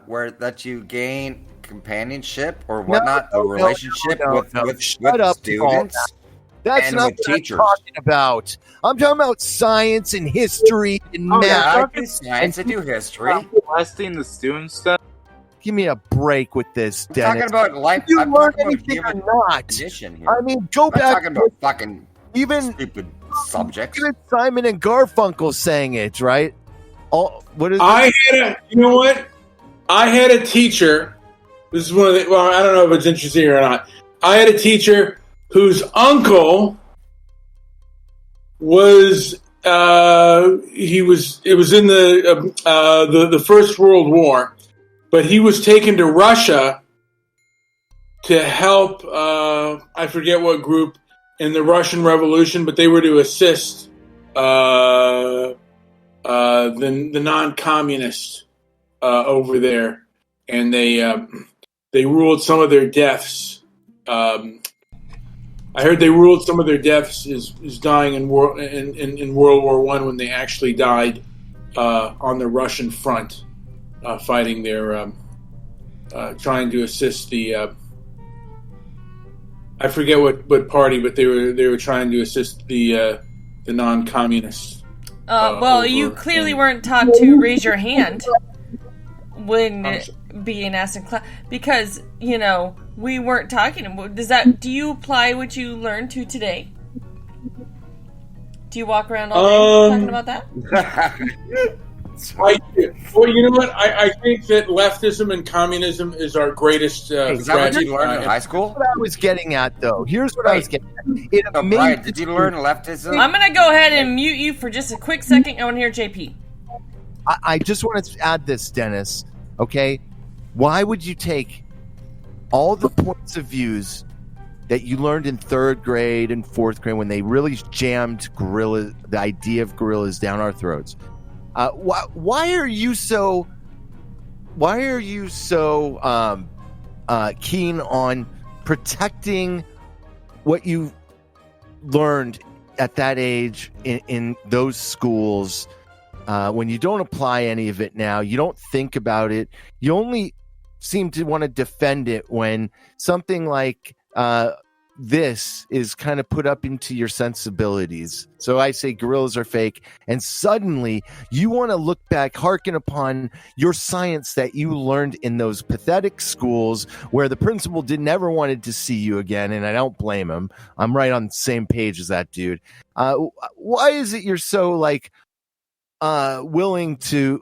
S14: where that you gain companionship or whatnot, a relationship with students.
S13: That's
S14: and
S13: not
S14: with
S13: what
S14: teachers.
S13: I'm talking about. I'm talking about science and history and math.
S14: Yeah, I do science. I do history.
S16: Molesting the students stuff.
S13: Give me a break with this,
S14: I'm
S13: Dennis.
S14: talking about life.
S13: You
S14: I'm
S13: learn
S14: talking about
S13: anything or
S14: human
S13: not?
S14: condition here.
S13: I mean, go
S14: I'm
S13: back.
S14: talking about fucking
S13: even
S14: stupid subjects.
S13: Even Simon and Garfunkel sang it, right? What is?
S17: You know what? I had a teacher. This is one of the. Well, I don't know if it's interesting or not. I had a teacher whose uncle was. It was in the First World War, but he was taken to Russia to help. I forget what group in the Russian Revolution, but they were to assist the non-communists over there, and they ruled some of their deaths. I heard they ruled some of their deaths as dying in World War I when they actually died on the Russian front, fighting their trying to assist the. I forget what party, but they were trying to assist the non-communists.
S1: Well, you clearly weren't taught to raise your hand when being asked in class, because we weren't talking about. Do you apply what you learned to today? Do you walk around all day talking about that?
S17: Well, you know what? I think that leftism and communism is our greatest
S14: Is that what you learned in high school?
S13: What I was getting at, though. Here's what I was getting at.
S14: Brian, did you learn leftism?
S1: I'm going to go ahead and mute you for just a quick second. I want to hear JP.
S13: I just wanted to add this, Dennis. Okay? Why would you take all the points of views that you learned in third grade and fourth grade when they really jammed the idea of gorillas down our throats? Why are you so keen on protecting what you learned at that age in those schools when you don't apply any of it now? You don't think about it. You only seem to want to defend it when something like this is kind of put up into your sensibilities. So I say gorillas are fake, and suddenly you want to look back, hearken upon your science that you learned in those pathetic schools where the principal never wanted to see you again, and I don't blame him. I'm right on the same page as that dude. Why is it you're so willing to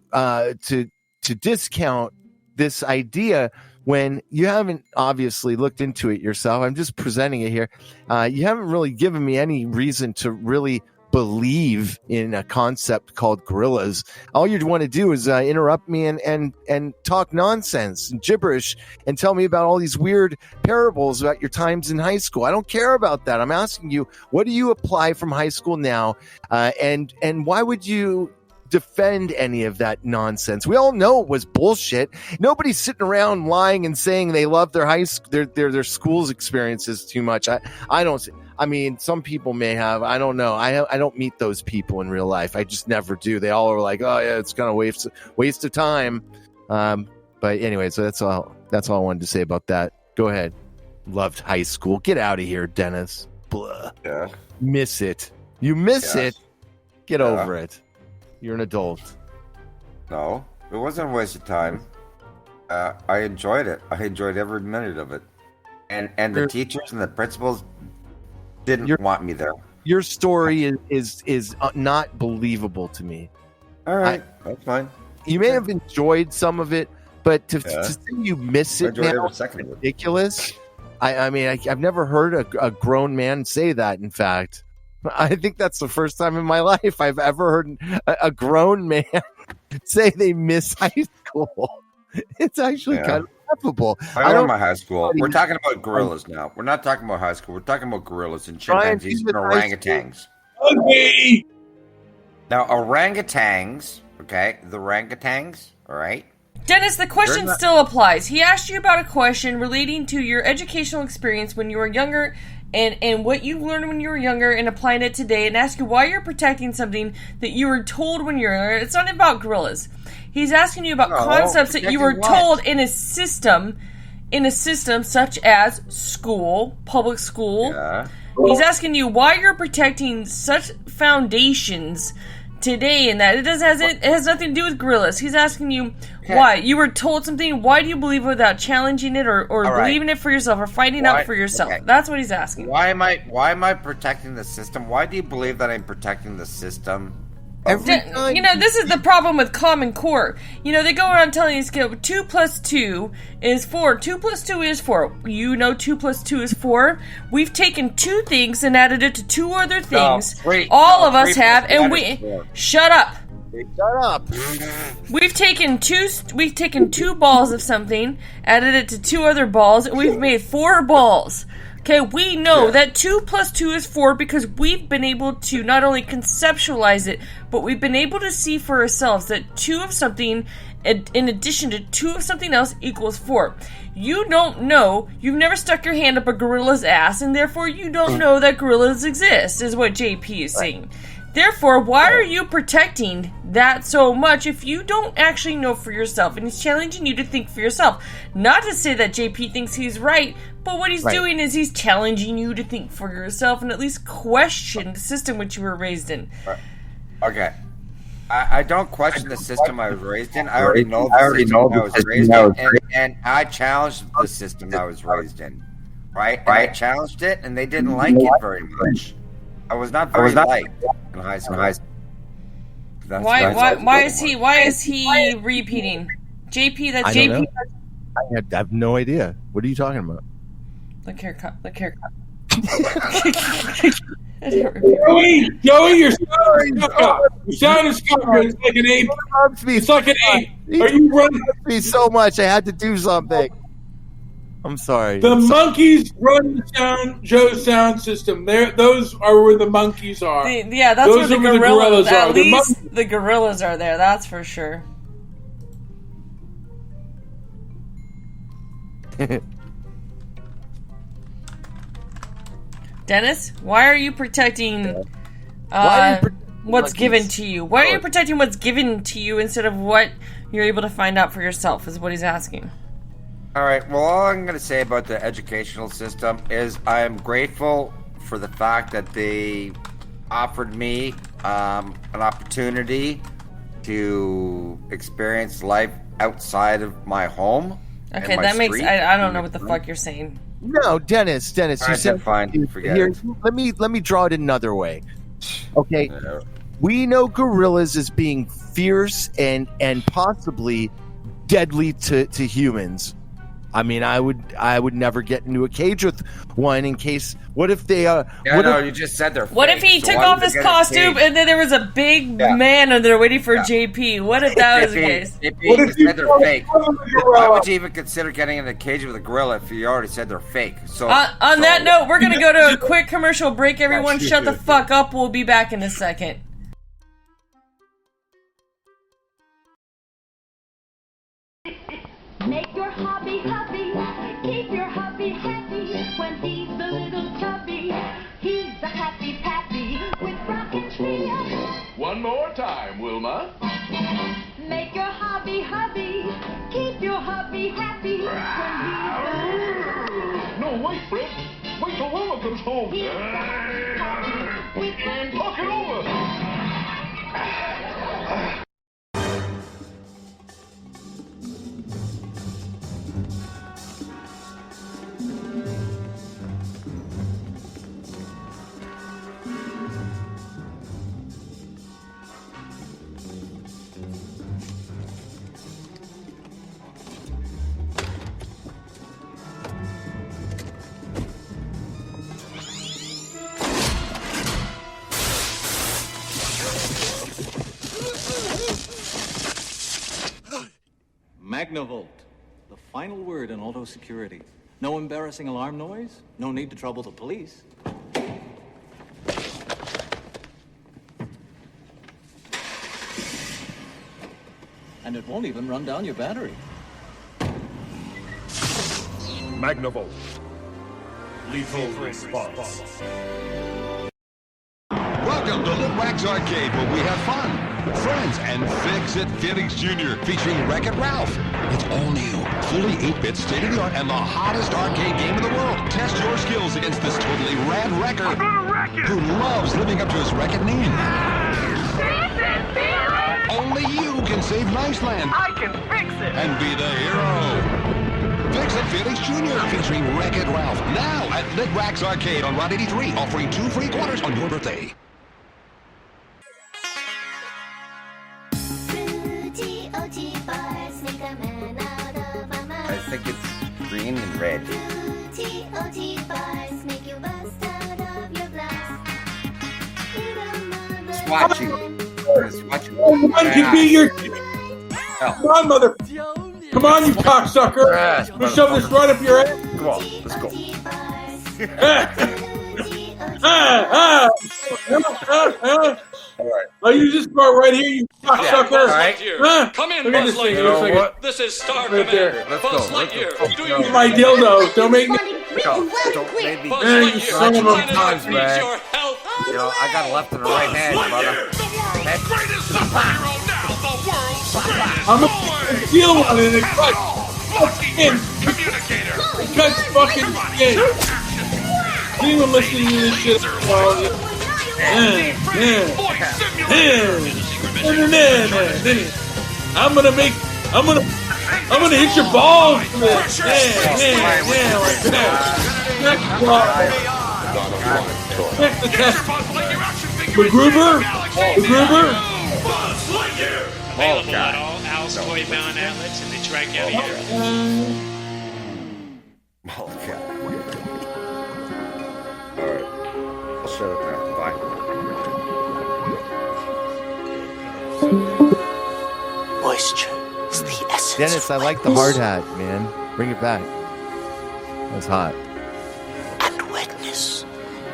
S13: discount this idea when you haven't obviously looked into it yourself? I'm just presenting it here. You haven't really given me any reason to really believe in a concept called gorillas. All you want to do is interrupt me and talk nonsense and gibberish and tell me about all these weird parables about your times in high school. I don't care about that. I'm asking you, what do you apply from high school now? And why would you defend any of that nonsense? We all know it was bullshit. Nobody's sitting around lying and saying they love their their school's experiences too much. I don't. I mean, some people may have. I don't know. I don't meet those people in real life. I just never do. They all are like, oh yeah, it's kind of waste of time. But anyway, so that's all I wanted to say about that. Go ahead. Loved high school. Get out of here, Dennis. Blah.
S14: Yeah.
S13: Miss it. You miss it. Get over it. You're an adult.
S14: No, it wasn't a waste of time. I enjoyed it. I enjoyed every minute of it. And the teachers and the principals didn't want me there.
S13: Your story is not believable to me.
S14: All right, that's fine.
S13: You may have enjoyed some of it, But to say you miss it now is ridiculous. I mean, I've never heard a grown man say that, in fact. I think that's the first time in my life I've ever heard a grown man say they miss high school. It's actually kind of laughable.
S14: I remember high school. We're talking about gorillas now. We're not talking about high school. We're talking about gorillas and chimpanzees and orangutans.
S17: Okay.
S14: Now, orangutans, okay? The orangutans, all right?
S1: Dennis, the question still applies. He asked you about a question relating to your educational experience when you were younger and what you learned when you were younger and applying it today, and ask you why you're protecting something that you were told when you were younger. It's not about gorillas. He's asking you about concepts that you were told in a system such as school, public school.
S14: Yeah.
S1: He's asking you why you're protecting such foundations today, and that it has nothing to do with gorillas. He's asking you why you were told something. Why do you believe it without challenging it or believing it for yourself or finding out for yourself? Okay. That's what he's asking.
S14: Why am I protecting the system? Why do you believe that I'm protecting the system?
S1: This is the problem with Common Core. They go around telling you 2 plus 2 is 4. 2 plus 2 is 4. 2 plus 2 is 4. We've taken 2 things and added it to 2 other things. All of us have, and we... Shut up.
S13: Shut up.
S1: We've taken 2 balls of something, added it to 2 other balls, and we've made 4 balls. Okay, we know that 2 plus 2 is 4 because we've been able to not only conceptualize it, but we've been able to see for ourselves that 2 of something, in addition to 2 of something else, equals 4. You don't know, you've never stuck your hand up a gorilla's ass, and therefore you don't know that gorillas exist, is what JP is saying. Therefore, why are you protecting that so much if you don't actually know for yourself? And he's challenging you to think for yourself. Not to say that JP thinks he's right, but what he's doing is he's challenging you to think for yourself and at least question the system which you were raised in.
S14: Okay. I don't question the system I was raised in. I already know the system I was raised in. And I challenged the system I was raised in. Right? And I challenged it, and they didn't like it very much. I was not very liked in high school.
S1: Why is he repeating? JP, that's JP.
S13: I have no idea. What are you talking about?
S1: Look haircut.
S17: Joey, you're sounding stupid. It's like an 8. It's like an 8. Are you running
S13: me so much? I had to do something. I'm sorry.
S17: The monkeys run Joe's sound system. Those are where the monkeys are.
S1: That's
S17: those
S1: where the gorillas are. At
S17: least
S1: the gorillas are there. That's for sure. Dennis, why are you protecting what's given to you? Why are you protecting what's given to you instead of what you're able to find out for yourself, is what he's asking.
S14: All right, well, all I'm going to say about the educational system is I am grateful for the fact that they offered me an opportunity to experience life outside of my home.
S1: Okay, that makes... I don't know what the fuck you're saying.
S13: No, Dennis, you said...
S14: Fine, forget it.
S13: Let me draw it another way. Okay, we know gorillas as being fierce and possibly deadly to humans. I mean, I would never get into a cage with one in case. What if they?
S14: You just said they're.
S1: What if he took off his costume and then there was a big man under there waiting for JP? What if that was the case?
S14: What if you said they're fake? Why would you even consider getting in a cage with a gorilla if you already said they're fake? So
S1: on that note, we're gonna go to a quick commercial break. Everyone, shut the fuck up. We'll be back in a second.
S4: Make your hobby happy, keep your hubby happy. When he's a little chubby, he's a happy pappy with rocket trio.
S18: One more time, Wilma.
S4: Make your hobby keep your hubby happy.
S18: No, wait, Fred. Wait till Wilma comes home. And talk it over.
S19: Magnavolt, the final word in auto security. No embarrassing alarm noise, no need to trouble the police. And it won't even run down your battery.
S20: Magnavolt. Lethal response.
S21: Welcome to Lit Wax Arcade, where we have fun, friends, and Fix-It Felix Jr. featuring Wreck-It Ralph. It's all new, fully 8-bit, state-of-the-art, and the hottest arcade game in the world. Test your skills against this totally rad wrecker who loves living up to his Wreck-It name. Only you can save Niceland.
S2: I can fix it.
S21: And be the hero. Fix-It Felix Jr. featuring Wreck-It Ralph. Now at Lit Wax Arcade on Route 83, offering 2 free quarters on your birthday.
S14: I think it's green and red. Swatching.
S17: One can be your... Come on, mother... Come on, you cocksucker! Let me shove this right up your ass.
S14: Come on, let's go.
S17: Oh, you just part right here, you cocksucker!
S5: Buzz Lightyear. Come in, Buzz Lightyear. This is Star Commander. Buzz Lightyear. Do you
S17: my dildo? Don't make me.
S14: Don't make me.
S5: Buzz
S17: Man, you
S5: Lightyear.
S17: son of a
S5: Planet
S14: times,
S5: Earth needs
S14: man.
S5: your help.
S14: You know, I got a left and a right hand, brother.
S5: Greatest superhero now, the world's greatest.
S17: I'm gonna steal one and it cuts skin.
S5: Communicator.
S17: It cuts fucking skin. Anyone listening to this shit? I'm gonna hit your balls with this. Like that. Check the test. MacGruber?
S22: Available at all Al's Toy Bound outlets in the Tri-County area.
S14: Oh, God. Alright. I'll shut up now. Bye.
S6: Moisture is the essence.
S13: Dennis, I like the hard hat, man. Bring it back. That's hot.
S6: And wetness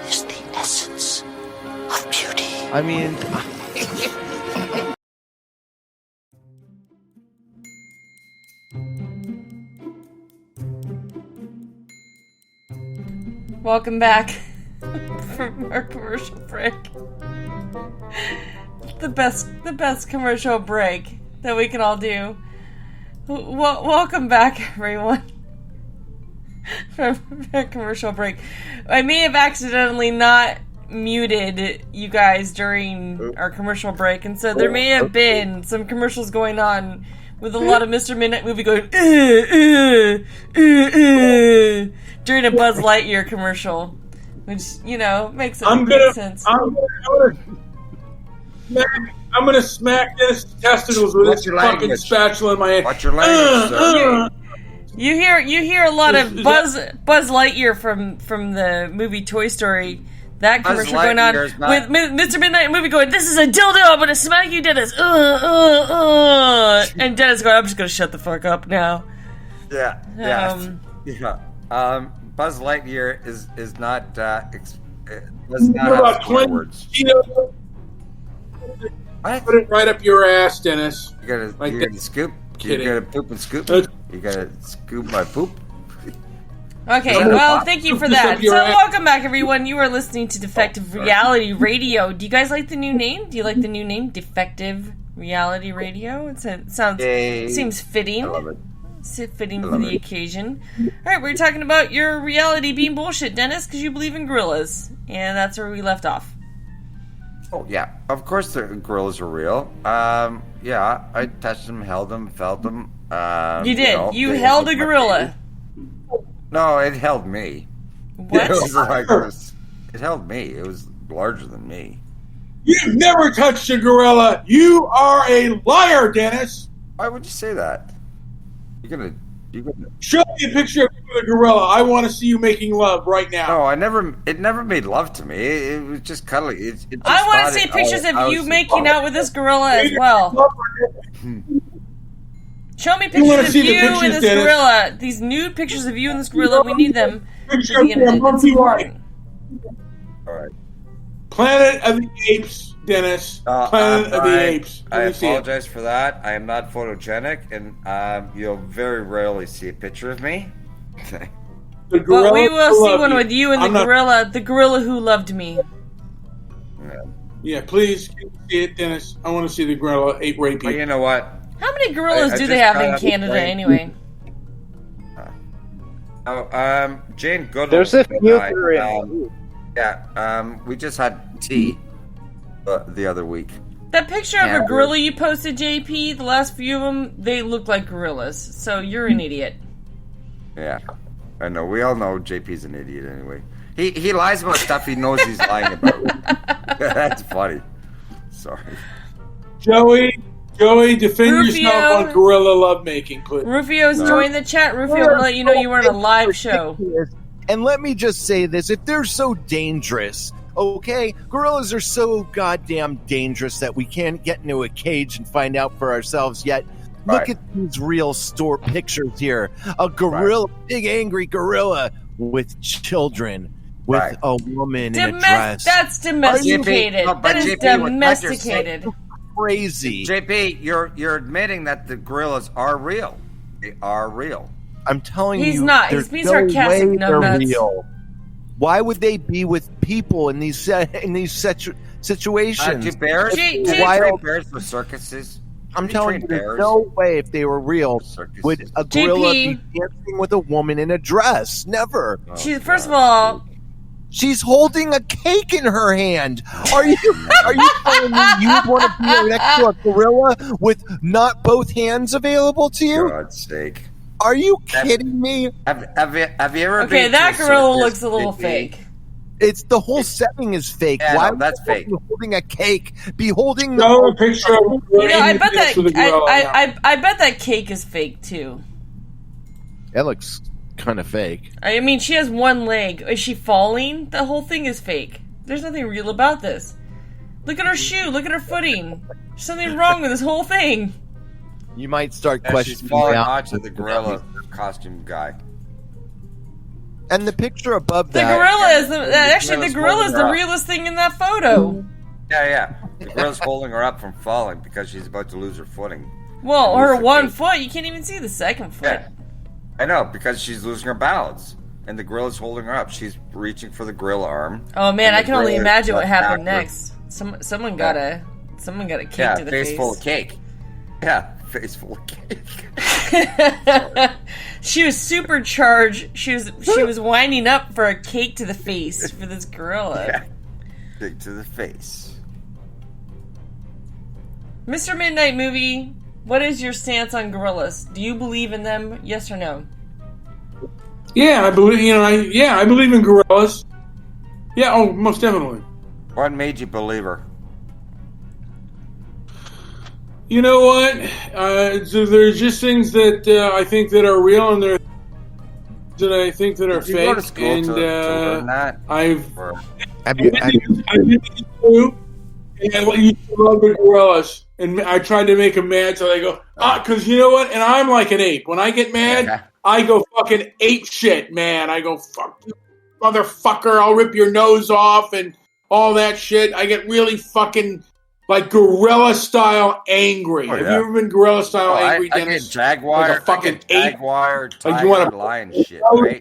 S6: is the essence of beauty.
S13: I mean...
S1: Welcome back from our commercial break. The best commercial break that we can all do. Welcome back, everyone, from a commercial break. I may have accidentally not muted you guys during our commercial break, and so there may have been some commercials going on with a lot of Mr. Midnight Movie going during a Buzz Lightyear commercial, which, you know, makes sense.
S17: I'm gonna smack this testicles with this fucking spatula in my hand.
S14: Watch your language, sir.
S1: You hear a lot of Buzz Lightyear from the movie Toy Story. That commercial going on with Mr. Midnight Movie going, "This is a dildo, I'm gonna smack you, Dennis." And Dennis going, "I'm just gonna shut the fuck up now."
S14: Yeah. Buzz Lightyear is not does not have words.
S17: Put it right up your ass, Dennis.
S14: You gotta scoop. You gotta poop and scoop. You gotta scoop my poop.
S1: Okay, well, thank you for that. So, welcome back, everyone. You are listening to Defective Reality Radio. Do you guys like the new name? Do you like the new name, Defective Reality Radio? Seems fitting.
S14: I love it.
S1: Fitting for the occasion. All right, we're talking about your reality being bullshit, Dennis, because you believe in gorillas, and that's where we left off.
S14: Oh yeah, of course the gorillas are real. Yeah, I touched them, held them, felt them.
S1: You did. You held a gorilla.
S14: No, it held me.
S1: What?
S14: It held me. It was larger than me.
S17: You've never touched a gorilla. You are a liar, Dennis.
S14: Why would you say that? You're gonna
S17: show me a picture of a gorilla. I want to see you making love right now.
S14: No, it never made love to me. It was just cuddly.
S1: I want to see pictures of you making out with this gorilla as well. Show me
S17: You wanna
S1: pictures of
S17: see the
S1: you
S17: pictures,
S1: and this
S17: Dennis?
S1: gorilla. These nude pictures of you and this gorilla. We need them for
S17: Picture
S1: the
S17: of a
S1: internet. It's
S17: monkey
S1: important.
S14: All right.
S17: Planet of the Apes, Dennis. Planet of the Apes.
S14: I
S17: Let me see it.
S14: apologize for that. I am not photogenic, and you'll very rarely see a picture of me. Okay.
S17: The
S1: But we will
S17: who
S1: see
S17: loved
S1: one
S17: you.
S1: with you and
S17: I'm
S1: the
S17: not-
S1: gorilla who loved me.
S17: Yeah, please can you see it, Dennis. I want to see the gorilla ape rape you.
S14: But you know what?
S1: How many gorillas
S14: I
S1: do they
S14: just
S1: have
S14: got
S1: in
S14: up
S1: Canada
S14: late.
S1: anyway?
S14: Jane Goodall.
S3: There's a
S14: and
S3: few
S14: I,
S3: Korean.
S14: we just had tea the other week.
S1: That picture of
S14: Yeah.
S1: a gorilla you posted, JP, the last few of them, they look like gorillas. So you're an idiot.
S14: Yeah, I know. We all know JP's an idiot anyway. He lies about stuff he knows he's lying about. That's funny. Sorry.
S17: Joey, defend
S1: Rufio.
S17: yourself on gorilla lovemaking, please.
S1: Rufio's joined the chat. Rufio, I'm gonna let you know you were on a live show.
S13: And let me just say this: if they're so dangerous, okay, gorillas are so goddamn dangerous that we can't get into a cage and find out for ourselves yet. Look at these real store pictures here. A gorilla, big angry gorilla with children, with a woman in a dress.
S1: That's domesticated.
S14: No, but
S1: That is
S14: JP, what you're
S1: domesticated.
S14: saying-
S13: Crazy.
S14: JP, you're admitting that the gorillas are real. They are real.
S13: I'm telling
S1: He's
S13: you,
S1: not.
S13: there's
S1: He's being
S13: no
S1: sarcastic,
S13: way they're
S1: numbnuts.
S13: real. Why would they be with people in these situations?
S14: Do bears?
S1: J-
S14: Do
S1: J-
S14: they
S13: Why-
S14: train bears for circuses?
S13: I'm
S14: They
S13: telling you,
S14: train
S13: there's
S14: bears.
S13: no way if they were real would a gorilla
S1: JP.
S13: be dancing with a woman in a dress. Never.
S1: First of all,
S13: She's holding a cake in her hand. Are you telling me you would want to be next to a gorilla with not both hands available to you?
S14: God's sake.
S13: Are you kidding me?
S14: Have you ever
S1: okay,
S14: been
S1: that
S14: to a
S1: gorilla
S14: circus,
S1: looks a little
S14: JP?
S1: fake.
S13: It's the whole setting is fake.
S14: Yeah,
S13: Why
S14: no, that's
S13: would
S14: fake.
S13: you be holding a cake? Be holding
S17: Show a picture of a gorilla.
S1: You know, I bet that
S17: with a gorilla.
S1: I bet that cake is fake too.
S13: That looks kind of fake.
S1: I mean, she has one leg. Is she falling? The whole thing is fake. There's nothing real about this. Look at her shoe. Look at her footing. There's something wrong with this whole thing.
S13: You might start
S14: Yeah, she's
S13: questioning
S14: falling
S13: out.
S14: onto the gorilla costume guy.
S13: And the picture above
S1: The
S13: that.
S1: gorilla is actually the
S14: gorilla's
S1: gorilla is
S14: holding
S1: the
S14: her up.
S1: realest thing in that photo.
S14: Yeah. The gorilla's holding her up from falling because she's about to lose her footing.
S1: Well,
S14: And
S1: her
S14: lose
S1: one
S14: gait.
S1: foot, you can't even see the second foot.
S14: Yeah. I know, because she's losing her balance. And the gorilla's holding her up. She's reaching for the gorilla arm.
S1: Oh man,
S14: and
S1: I
S14: the
S1: can only
S14: gorilla
S1: imagine what
S14: got
S1: happened
S14: backwards.
S1: next. Someone got a cake
S14: Yeah,
S1: to the
S14: face
S1: face.
S14: full of cake. Yeah, face full of cake.
S1: She was supercharged. She was winding up for a cake to the face for this gorilla.
S14: Yeah. Cake to the face.
S1: Mr. Midnight Movie, what is your stance on gorillas? Do you believe in them? Yes or no?
S17: Yeah, I believe. I believe in gorillas. Yeah, oh, most definitely.
S14: What made you believe her?
S17: You know what? So there's just things that I think that are real, and there that I think that are
S14: Did you go to
S17: fake.
S14: school
S17: And
S14: to learn that?
S17: I've
S14: Or-
S13: Have you,
S17: I did it too, and I used to love the gorillas. And I tried to make them mad, so they go, because you know what? And I'm like an ape. When I get mad, I go fucking ape shit, man. I go, fuck you, motherfucker. I'll rip your nose off and all that shit. I get really fucking, like, gorilla style angry.
S14: Oh,
S17: Have
S14: yeah.
S17: you ever been gorilla style angry,
S14: I get
S17: Dennis?
S14: jaguar,
S17: Like a fucking
S14: I get jaguar,
S17: Like,
S14: tiger,
S17: you wanna-
S14: lion shit, right?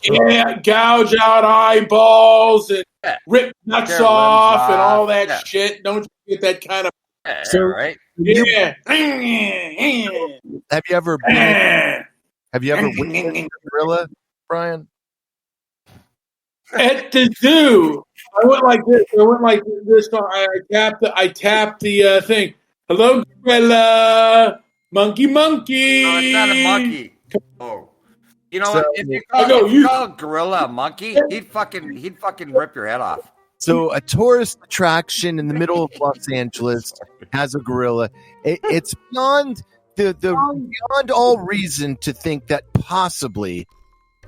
S17: Yeah, gouge out eyeballs and rip nuts
S14: Tear limbs
S17: off and all that
S14: yeah.
S17: shit. Don't you get that kind of...
S14: Yeah, right?
S17: Yeah.
S13: have you ever been, have you ever witnessed a gorilla, Brian?
S17: At the zoo. I went like this. I tapped the thing. Hello, gorilla. Monkey.
S14: No, it's not a monkey. Oh. You know
S13: So-
S14: what? If you call a gorilla a monkey, he'd fucking rip your head off.
S13: So a tourist attraction in the middle of Los Angeles has a gorilla. It's beyond beyond all reason to think that possibly,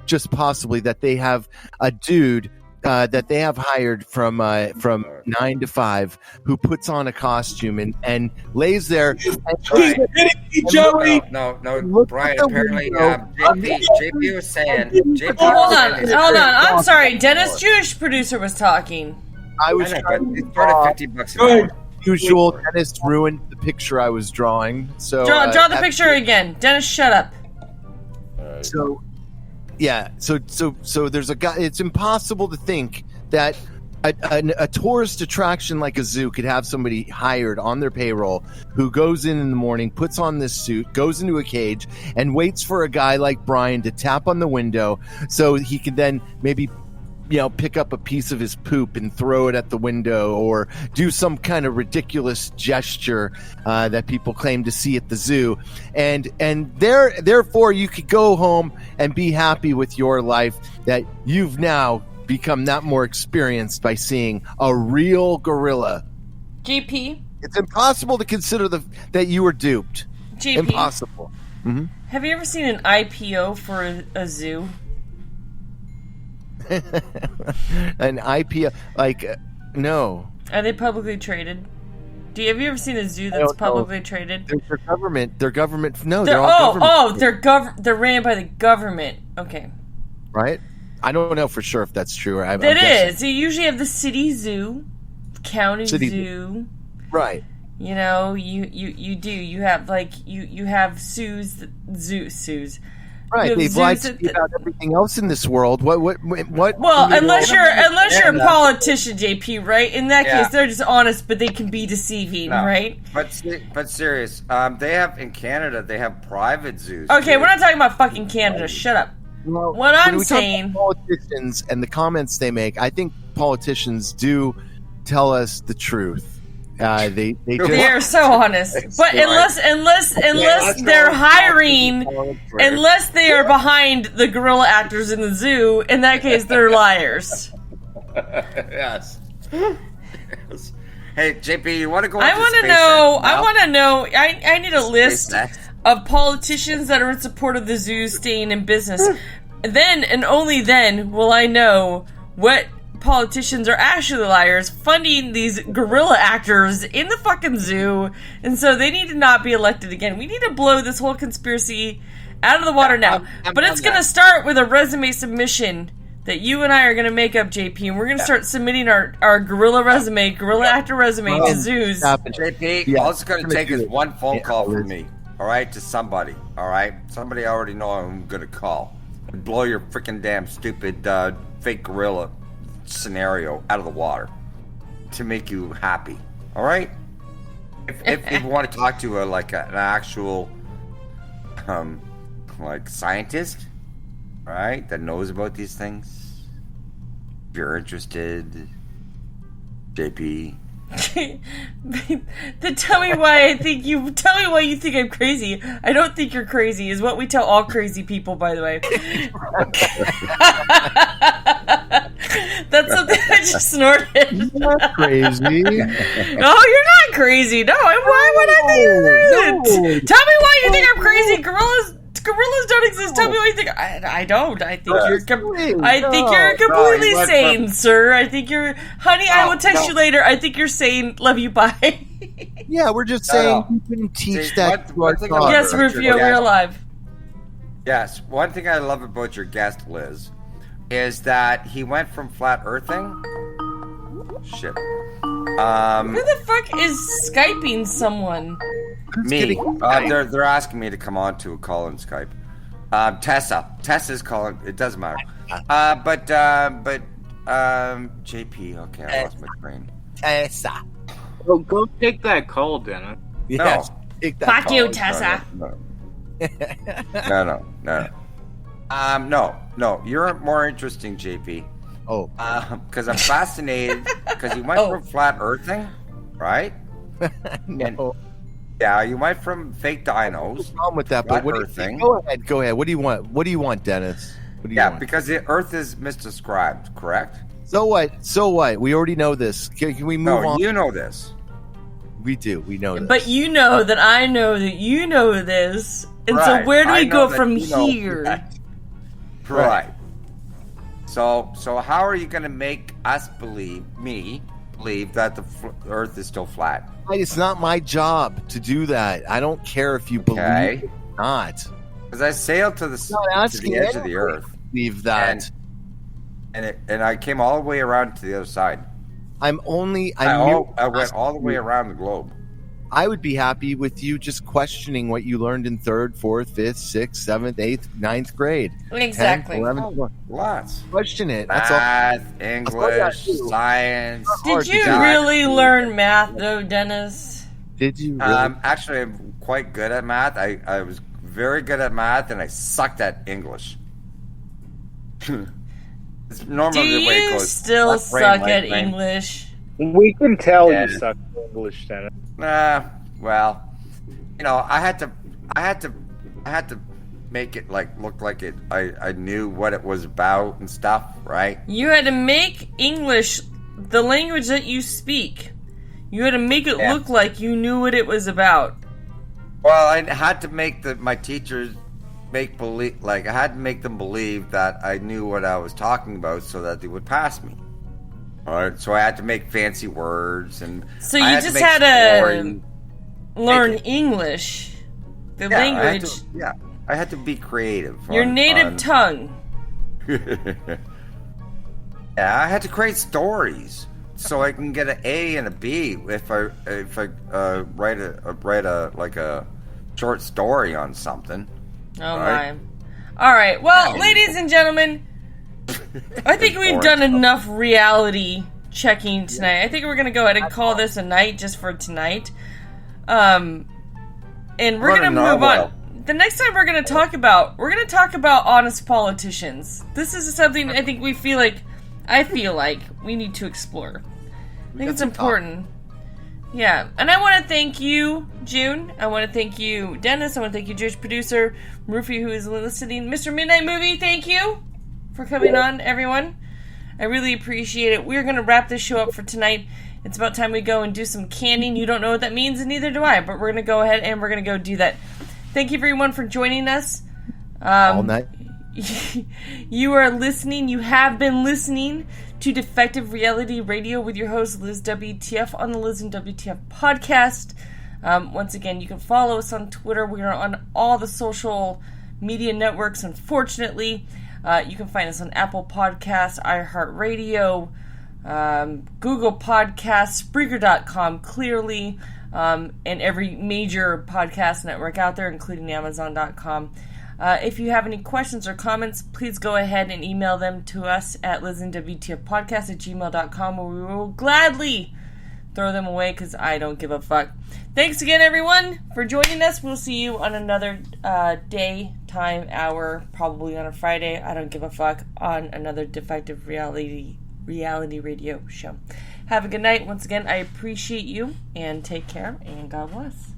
S13: just possibly, that they have a dude that they have hired from 9 to 5 who puts on a costume and lays there.
S14: Joey. No, Brian. Apparently, JP was saying.
S1: Hold on. I'm sorry. Dennis, Jewish producer, was talking.
S13: I was
S14: trying to $50 an hour.
S13: Usual. Dennis ruined the picture I was drawing. So
S1: draw the picture again. Dennis, shut up.
S13: So there's a guy. It's impossible to think that a tourist attraction like a zoo could have somebody hired on their payroll who goes in the morning, puts on this suit, goes into a cage, and waits for a guy like Brian to tap on the window so he can then maybe pick up a piece of his poop and throw it at the window, or do some kind of ridiculous gesture that people claim to see at the zoo, and therefore you could go home and be happy with your life that you've now become that more experienced by seeing a real gorilla.
S1: GP,
S13: it's impossible to consider that you were duped.
S1: GP,
S13: impossible. Mm-hmm.
S1: Have you ever seen an IPO for a zoo?
S13: An IPO, no.
S1: Are they publicly traded? Have you ever seen a zoo that's publicly traded?
S13: They're government. They're government. No,
S1: they're
S13: all government.
S1: They're ran by the government. Okay.
S13: Right. I don't know for sure if that's true.
S1: It is. You usually have the city zoo, county zoo.
S13: Right.
S1: You do. You have you have zoos.
S13: Right, they've lied to you about everything else in this world. What?
S1: Well, unless you're a politician, JP, right? In that case, they're just honest, but they can be deceiving, right?
S14: But serious, they have in Canada. They have private zoos.
S1: Okay, we're not talking about fucking Canada. Shut up.
S13: Well,
S1: what I'm saying,
S13: politicians and the comments they make, I think politicians do tell us the truth. They
S1: are so honest, but unless they're hiring, unless they are behind the gorilla actors in the zoo, in that case they're liars.
S14: Yes. Hey JP, you want to go?
S1: I want to know. I need a list of politicians that are in support of the zoo staying in business. Then and only then will I know what politicians are actually liars funding these gorilla actors in the fucking zoo, and so they need to not be elected again. We need to blow this whole conspiracy out of the water now. But it's going to start with a resume submission that you and I are going to make up, JP, and we're going to start submitting our gorilla actor resume to zoos.
S14: JP, all it's going to take is one phone call from me, all right, to somebody, all right? Somebody I already know I'm going to call. Blow your freaking damn stupid fake gorilla scenario out of the water to make you happy. All right, if you want to talk to an actual scientist, all right, that knows about these things, if you're interested, JP.
S1: Tell me why you think I'm crazy. I don't think you're crazy is what we tell all crazy people, by the way. That's something I just snorted.
S13: You're not crazy.
S1: No, you're not crazy. No, why would I think that? Tell me why you think I'm crazy. Gorillas don't exist. Tell me what you think. I don't. I think you're completely sane, sir. I think you're... Honey, I will text you later. I think you're sane. Love you. Bye.
S13: Yeah, we're just saying you can teach that to our daughter.
S1: Yes, Rufio, we're alive.
S14: Yes. One thing I love about your guest, Liz, is that he went from flat earthing... Shit.
S1: Who the fuck is Skyping someone?
S14: Me. They're asking me to come on to a call on Skype. Tessa's calling. It doesn't matter. But JP. Okay, I lost my brain.
S13: Tessa.
S16: Oh, go take that call, Dennis.
S13: Yes. Take that
S1: Fuck
S13: call.
S1: you, Tessa.
S14: No. You're more interesting, JP.
S13: Oh.
S14: Because I'm fascinated. Because you went from flat earthing, right?
S13: No.
S14: Yeah, you went from fake dinos.
S13: No problem with that, but go ahead. What do you want, Dennis?
S14: Because the Earth is misdescribed, correct?
S13: So what? We already know this. Can we move on?
S14: No, you know this.
S13: We do. We know this.
S1: But you know that I know that you know this. And so where do we go from here?
S14: Right. So how are you going to make us believe that the Earth is still flat?
S13: It's not my job to do that. I don't care if you believe it or not.
S14: Because I sailed to the edge of the Earth.
S13: Believe that.
S14: And I came all the way around to the other side.
S13: I went
S14: all the way around the globe.
S13: I would be happy with you just questioning what you learned in 3rd, 4th, 5th, 6th, 7th, 8th, 9th grade.
S1: Exactly.
S13: 10th, 11th,
S14: lots.
S13: Question it.
S14: Math, English, science.
S1: Did you really learn math, though, Dennis?
S13: Did you really?
S14: Actually, I'm quite good at math. I was very good at math, and I sucked at English. It's normally
S1: Do
S14: the way it
S1: you
S14: goes.
S1: still
S14: Left brain,
S1: suck
S14: right
S1: at
S14: brain.
S1: English?
S16: We can tell you suck at English, Dennis.
S14: Well, I had to make it look like it. I knew what it was about and stuff, right?
S1: You had to make English the language that you speak. You had to make it look like you knew what it was about.
S14: Well, I had to make my teachers I had to make them believe that I knew what I was talking about, so that they would pass me. All right, so I had to make fancy words, and
S1: so you just had to learn English, the language.
S14: I had to be creative.
S1: Your native tongue.
S14: I had to create stories so I can get an A and a B if I write a short story on something.
S1: Oh my! All right, well, ladies and gentlemen, I think we've done enough reality checking tonight. I think we're gonna go ahead and call this a night just for tonight. And we're gonna move on. The next time we're gonna talk about honest politicians. This is something I think I feel like we need to explore. I think it's important. Yeah, and I want to thank you, June. I want to thank you, Dennis. I want to thank you, Jewish producer Rufy, who is listening. Mr. Midnight Movie, thank you for coming on, everyone. I really appreciate it. We're going to wrap this show up for tonight. It's about time we go and do some canning. You don't know what that means, and neither do I, but we're going to go ahead and we're going to go do that. Thank you, everyone, for joining us.
S13: All night.
S1: You are listening. You have been listening to Defective Reality Radio with your host, Liz WTF, on the Liz and WTF podcast. Once again, you can follow us on Twitter. We are on all the social media networks, unfortunately. You can find us on Apple Podcasts, iHeartRadio, Google Podcasts, Spreaker.com, clearly, and every major podcast network out there, including Amazon.com. If you have any questions or comments, please go ahead and email them to us at listenwtfpodcast@gmail.com, where we will gladly throw them away because I don't give a fuck. Thanks again, everyone, for joining us. We'll see you on another day, time, hour, probably on a Friday. I don't give a fuck, on another Defective Reality Radio show. Have a good night. Once again, I appreciate you, and take care, and God bless.